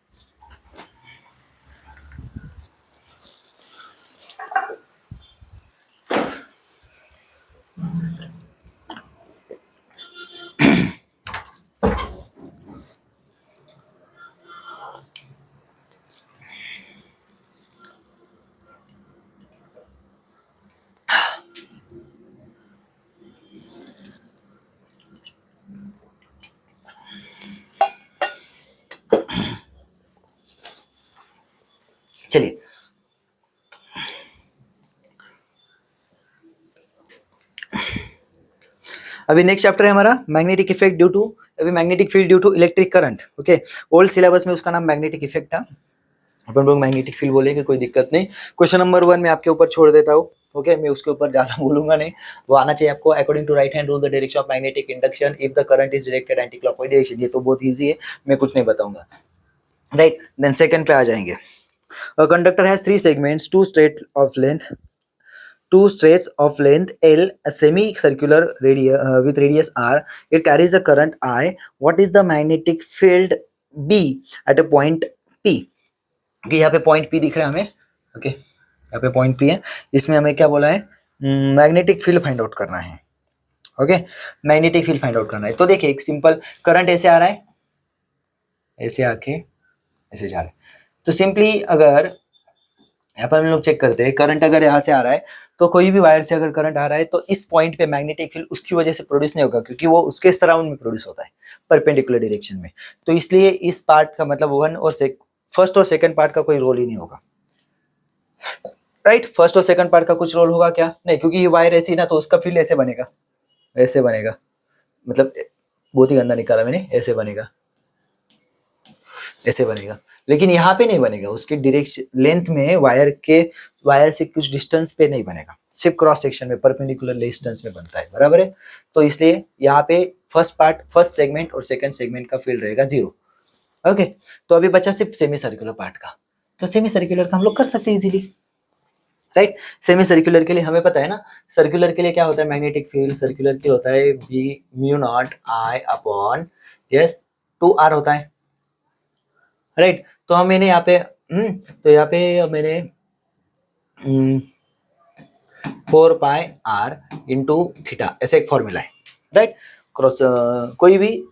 चलिए अभी नेक्स्ट चैप्टर है हमारा मैग्नेटिक इफेक्ट ड्यू टू, अभी magnetic field due to electric current. Okay, old syllabus में उसका नाम मैग्नेटिक इफेक्ट था, अपन लोग मैग्नेटिक फील्ड बोलेंगे, कोई दिक्कत नहीं. क्वेश्चन नंबर 1 मैं आपके ऊपर छोड़ देता हूँ. ओके, मैं उसके ऊपर ज्यादा बोलूंगा नहीं, वो आना चाहिए आपको. According to right hand rule the direction of magnetic induction if the current is directed anti clockwise direction. ये तो बहुत ईजी है, मैं कुछ नहीं बताऊंगा. राइट, देन सेकंड पे आ जाएंगे. A conductor has 3 segments, 2 straight of length two straits of length L, a semicircular with radius R. It carries a current I. What is the magnetic field B at a point P? Okay, यहाँ पे पॉइंट P दिख रहा है हमें. ओके, यहाँ पे पॉइंट P है. इसमें हमें क्या बोला है? मैग्नेटिक फील्ड फाइंड आउट करना है. Okay, magnetic field find out करना है. तो देखिए एक सिंपल करंट ऐसे आ रहा है, ऐसे आके ऐसे जा रहा है. तो सिंपली अगर यहाँ पर हम लोग चेक करते हैं, करंट अगर यहाँ से आ रहा है तो कोई भी वायर से अगर करंट आ रहा है तो इस पॉइंट पे मैग्नेटिक फील्ड उसकी वजह से प्रोड्यूस नहीं होगा, क्योंकि वो उसके सराउंड में प्रोड्यूस होता है परपेंडिकुलर डायरेक्शन में. तो इसलिए इस पार्ट का मतलब फर्स्ट और सेकंड पार्ट का कोई रोल ही नहीं होगा. राइट, फर्स्ट और सेकंड पार्ट का कुछ रोल होगा क्या? नहीं, क्योंकि ये वायर ऐसी ना, तो उसका फील्ड ऐसे बनेगा, ऐसे बनेगा. मतलब बहुत ही गंदा निकाला मैंने, ऐसे बनेगा, ऐसे बनेगा. लेकिन यहाँ पे नहीं बनेगा, उसके डायरेक्शन लेंथ में वायर से कुछ डिस्टेंस पे नहीं बनेगा, सिर्फ क्रॉस सेक्शन में परपेंडिकुलर डिस्टेंस में बनता है. बराबर है. तो इसलिए यहाँ पे फर्स्ट सेगमेंट और सेकंड सेगमेंट का फील्ड रहेगा 0. ओके, तो अभी बचा सिर्फ सेमी सर्कुलर पार्ट का. तो सेमी सर्कुलर का हम लोग कर सकते हैं इजीली. राइट, सेमी सर्कुलर के लिए हमें पता है ना, सर्कुलर के लिए क्या होता है मैग्नेटिक फील्ड? सर्कुलर के होता है B mu naught I upon yes 2r होता है. राइट, तो हम मैंने यहाँ पे तो यहाँ पे मैंने 4 पाई r इंटू थीटा ऐसे एक फॉर्मूला है. राइट, क्रॉस कोई भी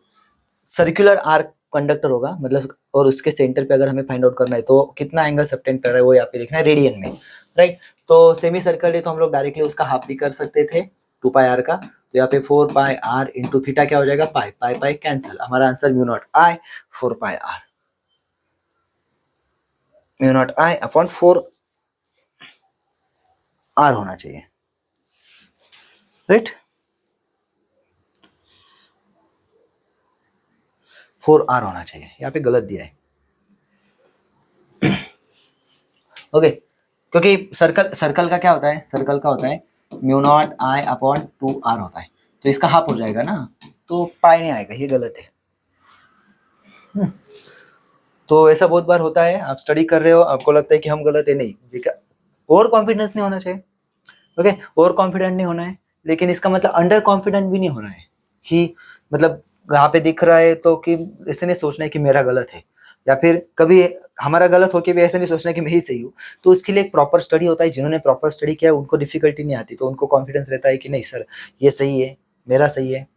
सर्कुलर आर्क कंडक्टर होगा मतलब, और उसके सेंटर पे अगर हमें फाइंड आउट करना है तो कितना एंगल सबटेंड कर रहा है वो यहाँ पे लिखना है रेडियन में. राइट, तो सेमी सर्कल है तो हम लोग डायरेक्टली उसका हाफ भी कर सकते थे 2 पाई आर का. तो यहाँ पे 4 पाई आर इंटू थीटा क्या हो जाएगा? Pi pi pi cancel. हमारा answer mu naught I 4 pi R, mu naught I upon 4 R होना चाहिए. राइट, 4 आर होना चाहिए. यहाँ पे गलत दिया है. ओके, क्योंकि सर्कल का क्या होता है? सर्कल का होता है mu naught I upon 2 R होता है. तो इसका हाफ हो जाएगा ना, तो पाई नहीं आएगा, ये गलत है. तो ऐसा बहुत बार होता है, आप स्टडी कर रहे हो, आपको लगता है कि हम गलत है. नहीं, ओवर कॉन्फिडेंस नहीं होना चाहिए. ओके, ओवर कॉन्फिडेंट नहीं होना है, लेकिन इसका मतलब अंडर कॉन्फिडेंट भी नहीं होना है कि मतलब यहाँ पे दिख रहा है तो कि ऐसे नहीं सोचना है कि मेरा गलत है, या फिर कभी हमारा गलत होके भी ऐसे नहीं सोचना कि मैं ही सही हूँ. तो उसके लिए एक प्रॉपर स्टडी होता है. जिन्होंने प्रॉपर स्टडी किया उनको डिफिकल्टी नहीं आती, तो उनको कॉन्फिडेंस रहता है कि नहीं सर ये सही है, मेरा सही है.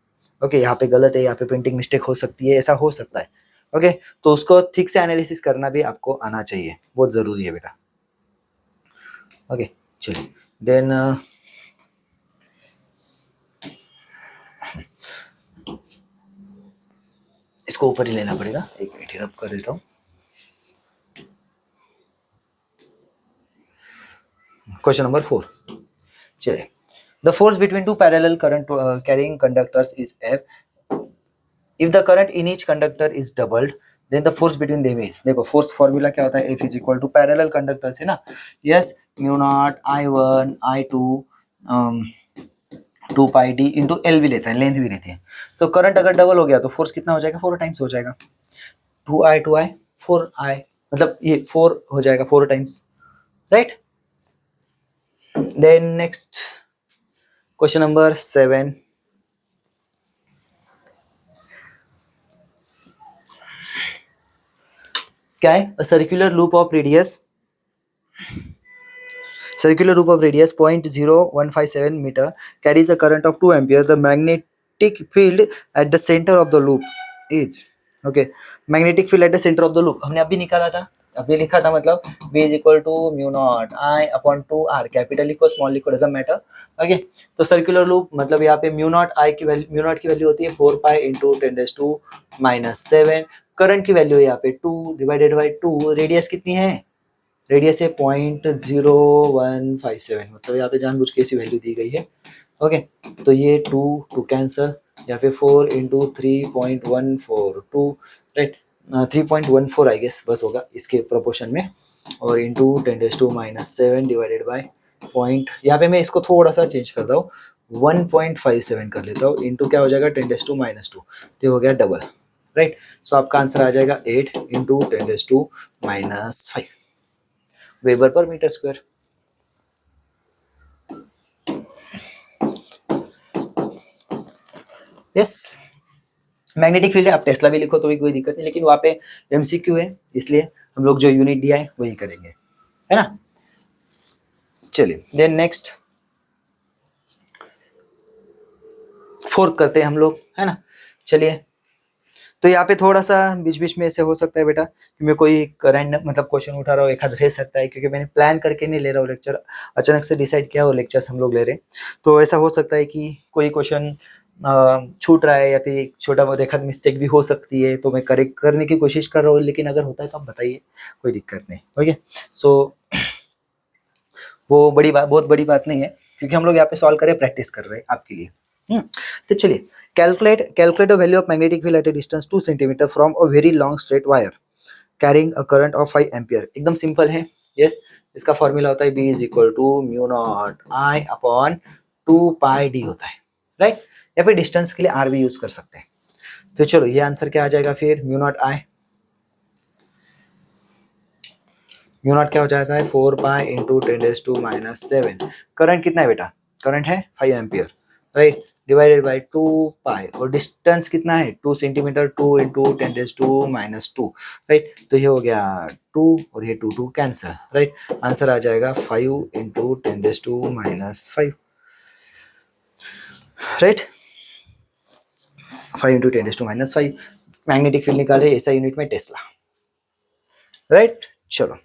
ओके, यहाँ पे गलत है, यहाँ पे प्रिंटिंग मिस्टेक हो सकती है, ऐसा हो सकता है. ओके, तो उसको ठीक से एनालिसिस करना भी आपको आना चाहिए, बहुत ज़रूरी है बेटा. ओके, चलिए देन इसको ऊपर ही लेना पड़ेगा. एक मिनट रब कर देता हूँ. Question number 4. चलिए, the force between two parallel current carrying conductors is F. If the current in each conductor is doubled then the force between them is. देखो फोर्स फॉर्मूला क्या होता है? F is equal to parallel conductors है ना. Yes, mu naught I1 I2 2 pi D into L भी लेते हैं, लेंथ भी लेते हैं. तो करंट अगर डबल हो गया तो फोर्स कितना हो जाएगा? 4 टाइम्स हो जाएगा. 2I 4I, मतलब ये 4 हो जाएगा 4 times. Right, then next question number 7. क्या है? Circular loop of radius 0.0157 meter carries a current of 2 ampere. The magnetic field at the center of the loop is. Okay, magnetic field at the center of the loop हमने अभी निकाला था, अभी लिखा था, मतलब V is equal to mu naught I upon 2R. Capital लिखो स्मॉल लिखो डजंट मैटर. ओके, तो सर्कुलर लूप मतलब यहाँ पे म्यू नॉट की वैल्यू होती है 4 पाई इंटू 10⁻⁻⁷. करंट की वैल्यू है यहाँ पे 2 डिवाइडेड बाई 2. रेडियस कितनी है? रेडियस है 0.0157, मतलब यहाँ पे जानबूझ के ऐसी वैल्यू दी गई है. ओके, तो ये 2 कैंसल, या फिर 4 इंटू 3.142. राइट, 3.14 आई गेस बस होगा इसके प्रोपोर्शन में, और इंटू 10⁻⁷ डिवाइडेड बाय पॉइंट. यहाँ पे मैं इसको थोड़ा सा चेंज करता हूँ, 1.57 कर लेता हूँ. इंटू क्या हो जाएगा? 10⁻⁻². तो हो गया डबल. राइट, सो आपका आंसर आ जाएगा 8 into 10⁻⁵ weber per metre square. Yes, magnetic field है, आप टेस्ला भी लिखो तो भी कोई दिक्कत नहीं, लेकिन वहाँ पे एमसीक्यू है, इसलिए हम लोग जो यूनिट दिया है वही करेंगे, है ना। चलिए देन नेक्स्ट फोर्थ करते हैं हम लोग, है ना। चलिए, तो यहाँ पे थोड़ा सा बीच बीच में ऐसे हो सकता है बेटा कि मैं कोई करंट मतलब क्वेश्चन उठा रहा हूँ, एक आध रह सकता है, क्योंकि मैंने प्लान करके नहीं ले रहा हूँ लेक्चर, अचानक से डिसाइड किया वो लेक्चर्स हम लोग ले रहे हैं, तो ऐसा हो सकता है कि कोई क्वेश्चन छूट रहा है या फिर छोटा बहुत एक आध मिस्टेक भी हो सकती है, तो मैं करेक्ट करने की कोशिश कर रहा हूँ, लेकिन अगर होता है तो आप बताइए, कोई दिक्कत नहीं। ओके, सो वो बड़ी बात, बहुत बड़ी बात नहीं है, क्योंकि हम लोग यहाँ पे सॉल्व करें, प्रैक्टिस कर रहे हैं आपके लिए। तो चलिए, calculate the value of magnetic field at a distance 2 centimetre from a very long straight wire carrying a current of 5 ampere. एकदम सिंपल है। यस, इसका फॉर्मूला होता है B is equal to mu naught I upon 2πd होता है, राइट। या फिर डिस्टेंस के लिए आर भी यूज कर सकते हैं। तो चलो, ये आंसर क्या आ जाएगा फिर, म्यू नॉट आई, म्यू नॉट क्या हो जाता है 4π इंटू 10⁻⁷। करंट कितना है बेटा, करंट है 5 एम्पियर, राइट, डिवाइडेड बाई 2π, और डिस्टेंस कितना है 2 सेंटीमीटर, 2 इंटू 10⁻², राइट। तो ये हो गया 2 और ये 2 कैंसिल, राइट। आंसर आ जाएगा 5 into 10⁻⁵, right, 5 into 10⁻⁵। Magnetic field निकाले ऐसा यूनिट में टेस्ला, राइट। चलो,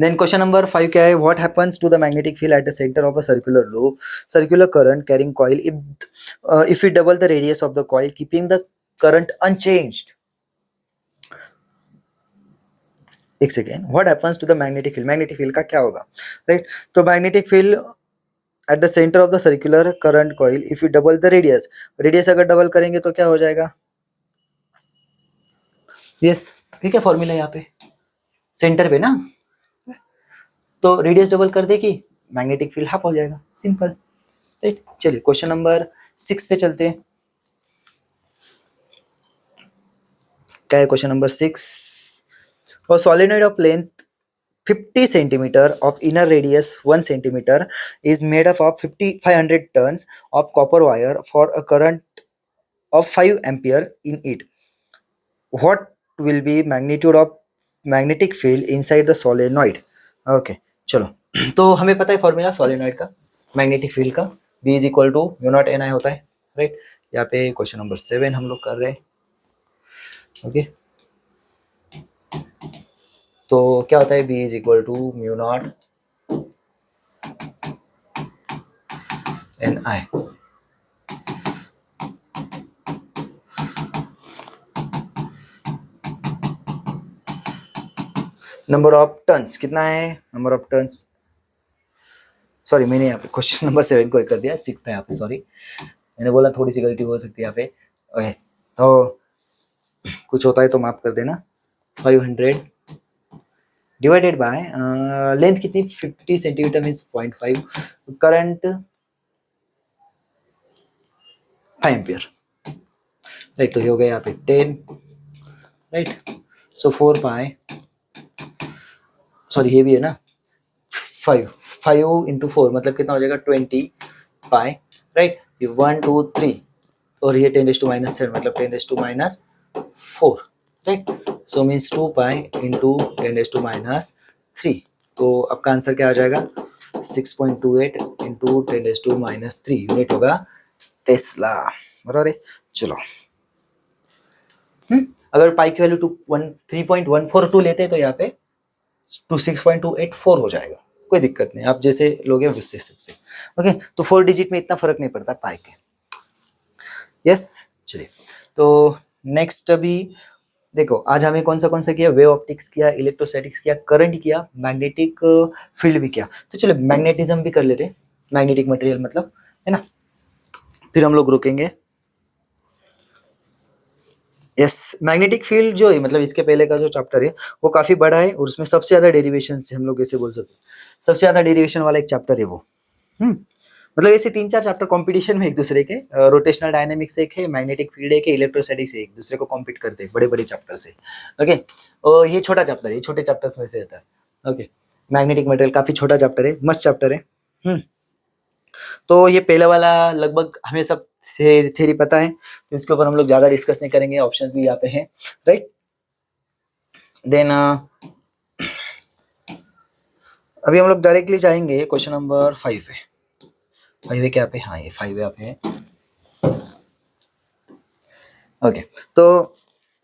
then question number 5 क्या है, what happens to the magnetic field at the center of a circular current carrying coil if we double the radius of the coil keeping the current unchanged। एक second, what happens to the magnetic field, magnetic field का क्या होगा, राइट। तो magnetic field at the centre of the circular current coil if U double the radius अगर डबल करेंगे तो क्या हो जाएगा, यस, ठीक है, फॉर्मूला यहाँ पे सेंटर पे ना, तो रेडियस डबल कर देगी, मैग्नेटिक फील्ड हाफ हो जाएगा, सिंपल, राइट। चलिए क्वेश्चन नंबर 6 पे चलते हैं। क्या है क्वेश्चन नंबर 6, और solenoid of length 50 centimeter of inner radius 1 centimeter is made up of 500 tons of copper wire for a current of 5 ampere in it. What will be magnitude of magnetic field inside the solenoid? Okay, चलो, तो हमें पता है फॉर्मूला सोलेनॉइड का, मैग्नेटिक फील्ड का, B is equal to mu naught N I होता है, राइट। यहाँ पे क्वेश्चन नंबर 7 हम लोग कर रहे हैं। ओके, तो क्या होता है, B is equal to mu naught N I. Number of turns कितना है, नंबर ऑफ टर्न्स, सॉरी मैंने यहाँ पे क्वेश्चन नंबर 7 को एक कर दिया, 6 था यहाँ पे, सॉरी मैंने बोला, थोड़ी सी गलती हो सकती है यहाँ पे। ओके, तो कुछ होता है तो माफ कर देना। 500 डिवाइडेड बाय लेंथ कितनी 50 centimetre means 0.5, current 5 ampere, right. तो ये हो गया यहाँ पे 10, राइट। सो 4π, सॉरी ये भी है ना, 5 इंटू 4 मतलब कितना हो जाएगा 20π, राइट। ये 1 2 3 और ये 10⁻⁷ मतलब 10⁻⁴, राइट। So means 2π into 10⁻�3। तो आपका आंसर क्या आ जाएगा 6.28 इंटू 10⁻³ यूनिट होगा टेस्ला, बराबर है। चलो, अगर पाई की वैल्यू 3.142 लेते हैं तो यहाँ पे 6.284 हो जाएगा, कोई दिक्कत नहीं, आप जैसे लोगे उससे से। ओके, तो 4 डिजिट में इतना फर्क नहीं पड़ता पाई के। यस, चलिए, तो नेक्स्ट अभी देखो, आज हमें कौन सा किया, वेव ऑप्टिक्स किया, इलेक्ट्रोस्टैटिक्स किया, करंट किया, मैग्नेटिक फील्ड भी किया। तो चलो मैग्नेटिज्म भी कर लेते हैं, मैग्नेटिक मटेरियल मतलब, है ना, फिर हम लोग रुकेंगे। यस, मैग्नेटिक फील्ड जो है मतलब इसके पहले का जो चैप्टर है वो काफी बड़ा है, और उसमें सबसे ज्यादा डेरिवेशन हम लोग ऐसे बोल सकते हैं, सबसे ज्यादा डेरिवेशन वाला एक चैप्टर है वो। मतलब ऐसे 3-4 चैप्टर कंपटीशन में एक दूसरे के, रोटेशनल डायनेमिक्स एक है, मैग्नेटिक फील्ड एक है, इलेक्ट्रोस्टैटिक्स एक दूसरे को कॉम्पीट करते हैं बड़े बड़े चैप्टर से। ओके, और ये छोटा चैप्टर है, छोटे चैप्टर्स में से आता है। ओके, मैग्नेटिक मटेरियल काफी छोटा चैप्टर है, मस्त चैप्टर है। तो ये पहले वाला लगभग हमें सब थेरी पता है, तो इसके ऊपर हम लोग ज़्यादा डिस्कस नहीं करेंगे, ऑप्शंस भी यहाँ पे हैं, राइट। देन अभी हम लोग डायरेक्टली जाएंगे क्वेश्चन नंबर 5 पे। 5 है क्या पे? हाँ, ये 5 है यहाँ पे। ओके, तो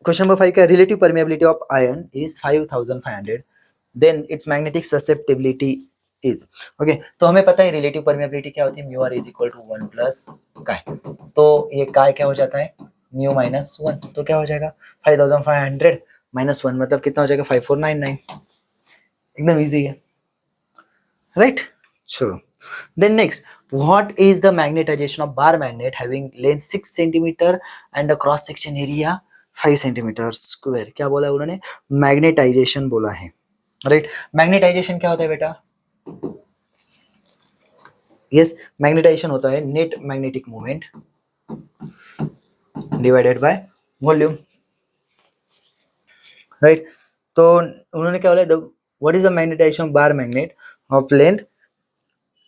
क्वेश्चन नंबर 5 का relative permeability of iron is 5500, then it's magnetic susceptibility is. Okay, तो हमें पता है रिलेटिव परमेबिलिटी क्या होती है, mu R is equal to 1 plus chi. तो ये काय क्या हो जाता है, म्यू माइनस 1, तो क्या हो जाएगा 5500 माइनस 1 मतलब कितना हो जाएगा 5499, एकदम इजी है, राइट। चलो, then next, what is the magnetization of bar magnet having length 6 centimeter and a cross section area 5 centimeter square? क्या बोला है उन्होंने, मैग्नेटाइजेशन बोला है, राइट। मैग्नेटाइजेशन क्या होता है बेटा? यस, मैग्नेटाइजेशन होता है net magnetic moment divided by volume, right. तो उन्होंने क्या बोला, what is the magnetization of bar magnet of length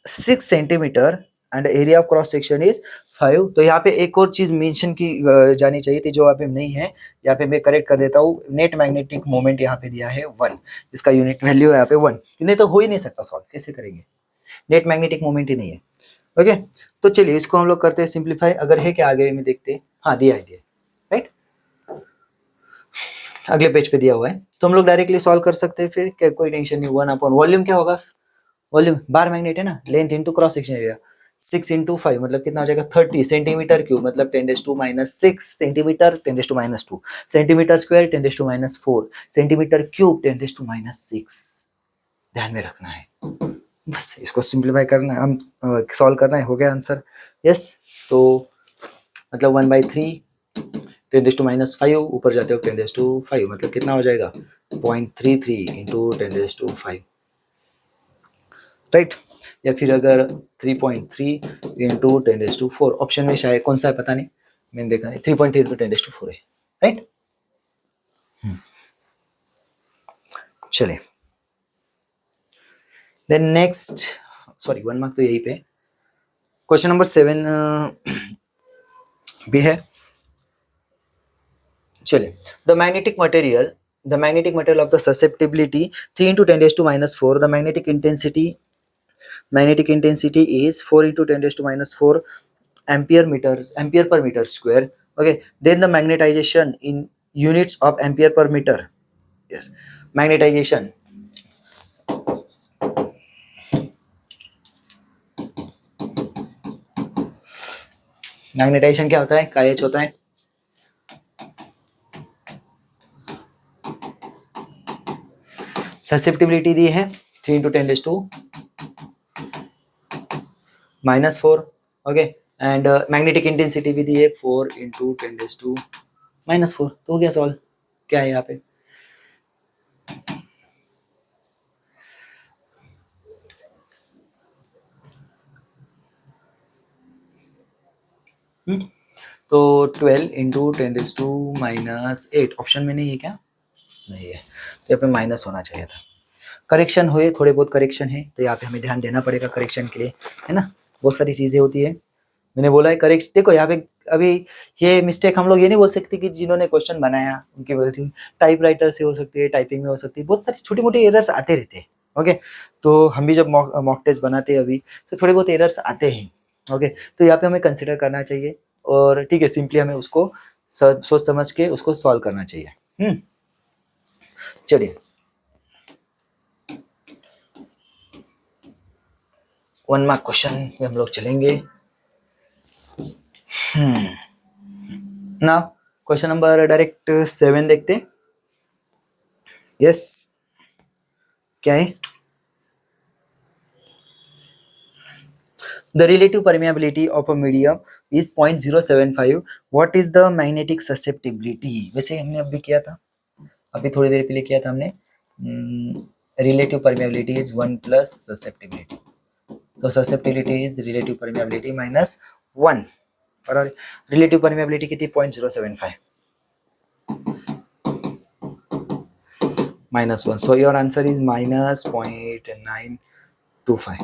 6 centimetre and area of cross section is 5। तो यहाँ पे एक और चीज मेंशन की जानी चाहिए थी जो यहाँ पे नहीं है, यहाँ पे मैं करेक्ट कर देता हूँ। नेट मैग्नेटिक मोमेंट यहाँ पे दिया है 1, इसका यूनिट वैल्यू है यहाँ पे 1, नहीं तो हो ही नहीं सकता सॉल्व, कैसे करेंगे, नेट मैग्नेटिक मोमेंट ही नहीं है। ओके, तो चलिए इसको हम लोग करते हैं सिंप्लीफाई, अगर है क्या आगे में देखते हैं, हाँ दिया है, राइट, अगले पेज पे दिया हुआ है, तो हम लोग डायरेक्टली सॉल्व कर सकते हैं फिर, क्या कोई टेंशन नहीं। 1 अपॉन वॉल्यूम क्या होगा, वॉल्यूम बार मैग्नेट है ना, length into cross section area, 6 into 5 मतलब कितना हो जाएगा 30 सेंटीमीटर क्यूब, मतलब 10⁻⁻6 centimetre 10⁻², centimetre square 10⁻⁴, centimetre cube 10⁻�6, ध्यान में रखना है, बस इसको सिंप्लीफाई करना है, हम सॉल्व करना है, हो गया आंसर, यस। तो मतलब 1/3 10⁻⁵, ऊपर जाते हो 10⁻⁵, मतलब कितना हो जाएगा 0.33 इंटू 10⁻⁵, राइट। या फिर अगर 3.3 इंटू 10⁻⁴, ऑप्शन में शायद कौन सा है पता नहीं, मैंने देखा है 3.3 इंटू 10⁻⁴ है, राइट। चलिए, देन नेक्स्ट, सॉरी 1 मार्क तो यही पे, क्वेश्चन नंबर 7 भी है। चलिए, the magnetic material of the susceptibility 3 into 10⁻⁴, the magnetic intensity is 4 into 10⁻⁴ ampere per meter square. Okay, then the magnetization in units of ampere per meter. Yes, magnetization क्या होता है, का H होता है, ससेप्टिबिलिटी दी है 3 into 10⁻⁴, okay, and magnetic intensity भी दी है 4 इंटू 10⁻⁴, तो हो गया सॉल्व, क्या है यहाँ पे, तो 12 इंटू 10⁻⁸, ऑप्शन में नहीं है क्या, नहीं है, तो यहाँ पे माइनस होना चाहिए था। करेक्शन हुए, थोड़े बहुत करेक्शन है, तो यहाँ पे हमें ध्यान देना पड़ेगा करेक्शन के लिए, है ना, बहुत सारी चीज़ें होती है, मैंने बोला है करेक्ट, देखो यहाँ पे अभी ये मिस्टेक हम लोग ये नहीं बोल सकते कि जिन्होंने क्वेश्चन बनाया उनकी वजह, टाइप राइटर से हो सकती है, टाइपिंग में हो सकती है, बहुत सारी छोटी मोटी एरर्स आते रहते हैं, ओके। तो हम भी जब मॉक टेस्ट बनाते हैं अभी, तो थोड़े बहुत एरर्स आते हैं, ओके, तो यहाँ पे हमें कंसिडर करना चाहिए, और ठीक है, सिंपली हमें उसको सोच समझ के उसको सॉल्व करना चाहिए। चलिए, 1 मार्क क्वेश्चन में हम लोग चलेंगे। ना क्वेश्चन नंबर डायरेक्ट 7 देखते, यस, क्या है, the relative permeability of a medium is 0.075, what is the magnetic susceptibility, वैसे हमने अभी किया था, अभी थोड़ी देर पहले किया था हमने, relative permeability is 1 plus susceptibility, तो susceptibility is relative permeability minus 1, और रिलेटिव परमिएबिलिटी कितनी 0.075 minus 1, so your answer is minus 0.925,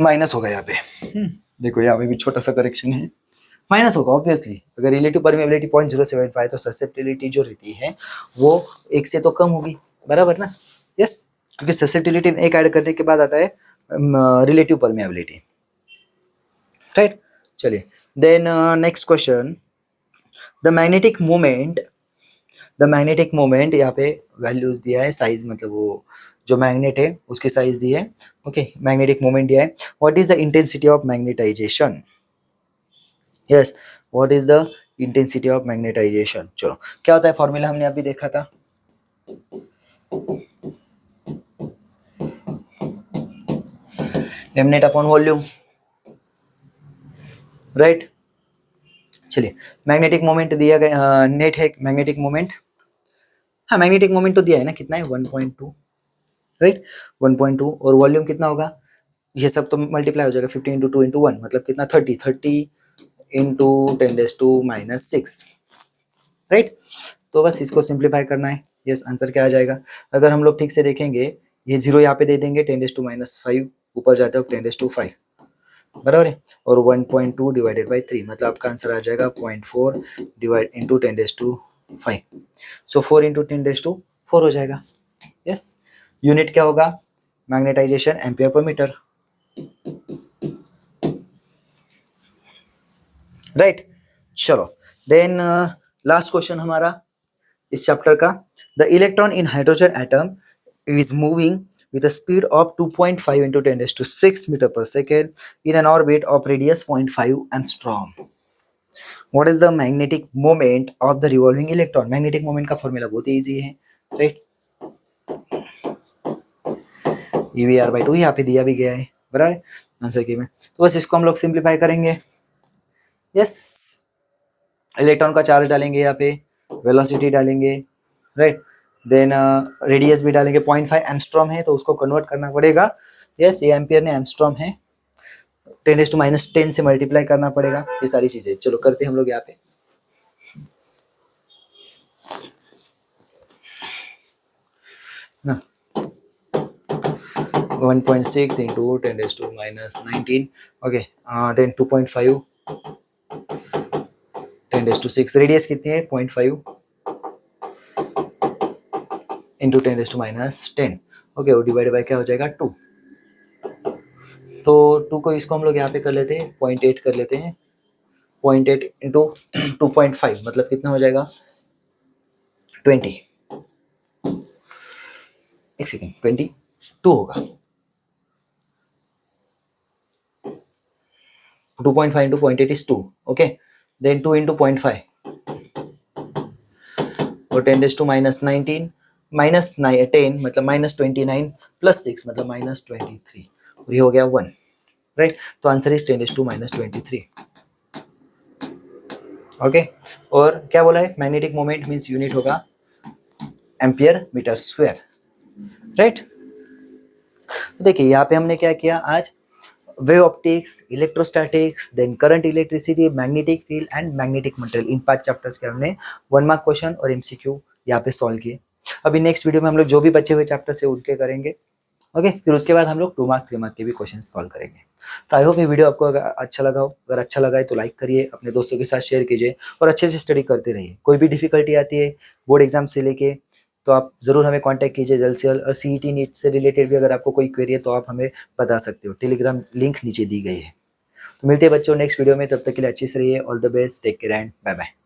minus होगा यहाँ पे। देखो यहाँ पे भी छोटा सा करेक्शन है, माइनस होगा ऑब्वियसली। अगर रिलेटिव परमेबिलिटी 0.075 तो ससेप्टिबिलिटी जो रहती है वो 1 से तो कम होगी, बराबर ना? यस, क्योंकि ससेप्टिबिलिटी में 1 ऐड करने के बाद आता है रिलेटिव परमेबिलिटी, राइट। चलिए then next question, the magnetic moment यहाँ पे वैल्यूज दिया है, साइज मतलब वो जो मैग्नेट है उसकी साइज दी है। ओके, मैग्नेटिक मोमेंट दिया है। What is the intensity of magnetization? Yes, what is the intensity of magnetization? चलो, क्या होता है फॉर्मूला हमने अभी देखा था, M net upon volume, right. चलिए, मैग्नेटिक मोमेंट दिया गया, नेट है मैग्नेटिक मोमेंट। हाँ, मैग्नेटिक मोमेंट तो दिया है ना, कितना है 1.2, राइट 1.2। और वॉल्यूम कितना होगा, ये सब तो मल्टीप्लाई हो जाएगा, 50 इंटू 2 इंटू 1 मतलब कितना 30 इंटू 10⁻⁻⁶, राइट। तो बस इसको सिंप्लीफाई करना है। यस, आंसर क्या आ जाएगा? अगर हम लोग ठीक से देखेंगे, ये 0 यहाँ पे दे देंगे, 10⁻⁵, ऊपर जाते हो 10⁻⁵, बराबर है। और 1.2 डिवाइडेड बाई 3 मतलब आपका आंसर आ जाएगा 0.4 डिवाइड इंटू 10⁻⁵। सो 4 इंटू 10⁻⁴ हो जाएगा। यस, यूनिट क्या होगा? Magnetisation ampere per metre, right. चलो देन लास्ट क्वेश्चन हमारा इस चैप्टर का, the electron in hydrogen atom is moving with a speed of 2.5 into 10⁶ meter per second in an orbit of radius 0.5 angstrom. What is the magnetic moment of the revolving electron? Magnetic moment का फॉर्मूला बहुत ही इजी है, राइट। EV/2 यहाँ पे दिया भी गया है, बराबर आंसर की में। तो बस इसको हम लोग सिंप्लीफाई करेंगे। यस, इलेक्ट्रॉन का चार्ज डालेंगे यहाँ पे, वेलोसिटी डालेंगे, राइट। देन रेडियस भी डालेंगे, 0.5 एम्स्ट्रॉम है तो उसको कन्वर्ट करना पड़ेगा। यस, ये एम्पियर ने एम्स्ट्रॉम है, 10⁻⁻10 से मल्टीप्लाई करना पड़ेगा, ये सारी चीजें। चलो करते हैं हम लोग यहाँ पे ना, 1.6 इंटू 10⁻⁻19, ओके, देन 2.5 10⁻⁶, रेडियस कितनी है 0.5 इंटू 10⁻⁻10, ओके, वो डिवाइड बाय क्या हो जाएगा 2। तो 2 को इसको हम लोग यहाँ पे कर लेते हैं, 0.8 कर लेते हैं, 0.8 इंटू 2.5 मतलब कितना हो जाएगा 20, एक सेकेंड, 22 होगा। 2.5 into 0.8 is 2, okay, then 2 into 0.5 और 10⁻⁻19 माइनस 10 मतलब -29 प्लस 6 मतलब -23, और ये हो गया 1, राइट। तो आंसर इज 10⁻⁻23, ओके। और क्या बोला है, मैग्नेटिक मोमेंट मींस यूनिट होगा एम्पियर मीटर स्क्वायर, राइट। तो देखिए यहाँ पे हमने क्या किया आज, wave optics, electrostatics, then current electricity, magnetic field and magnetic material, इन 5 चैप्टर्स के हमने 1 मार्क क्वेश्चन और एमसीक्यू यहाँ पे सॉल्व किए। अभी नेक्स्ट वीडियो में हम लोग जो भी बचे हुए चैप्टर से उनके करेंगे, ओके। फिर उसके बाद हम लोग 2 मार्क 3 मार्क के भी क्वेश्चन सॉल्व करेंगे। तो आई होप ये वीडियो आपको अगर अच्छा लगा हो, अगर अच्छा लगा है तो लाइक करिए, अपने दोस्तों के साथ शेयर कीजिए और अच्छे से स्टडी करते रहिए। कोई भी डिफिकल्टी आती है बोर्ड एग्जाम से लेके तो आप ज़रूर हमें कांटेक्ट कीजिए जल्द से जल्द। और सीईटी नीट से रिलेटेड भी अगर आपको कोई क्वेरी है तो आप हमें बता सकते हो, टेलीग्राम लिंक नीचे दी गई है। तो मिलते हैं बच्चों नेक्स्ट वीडियो में, तब तक के लिए अच्छे से रहिए। All the best, take care and bye bye.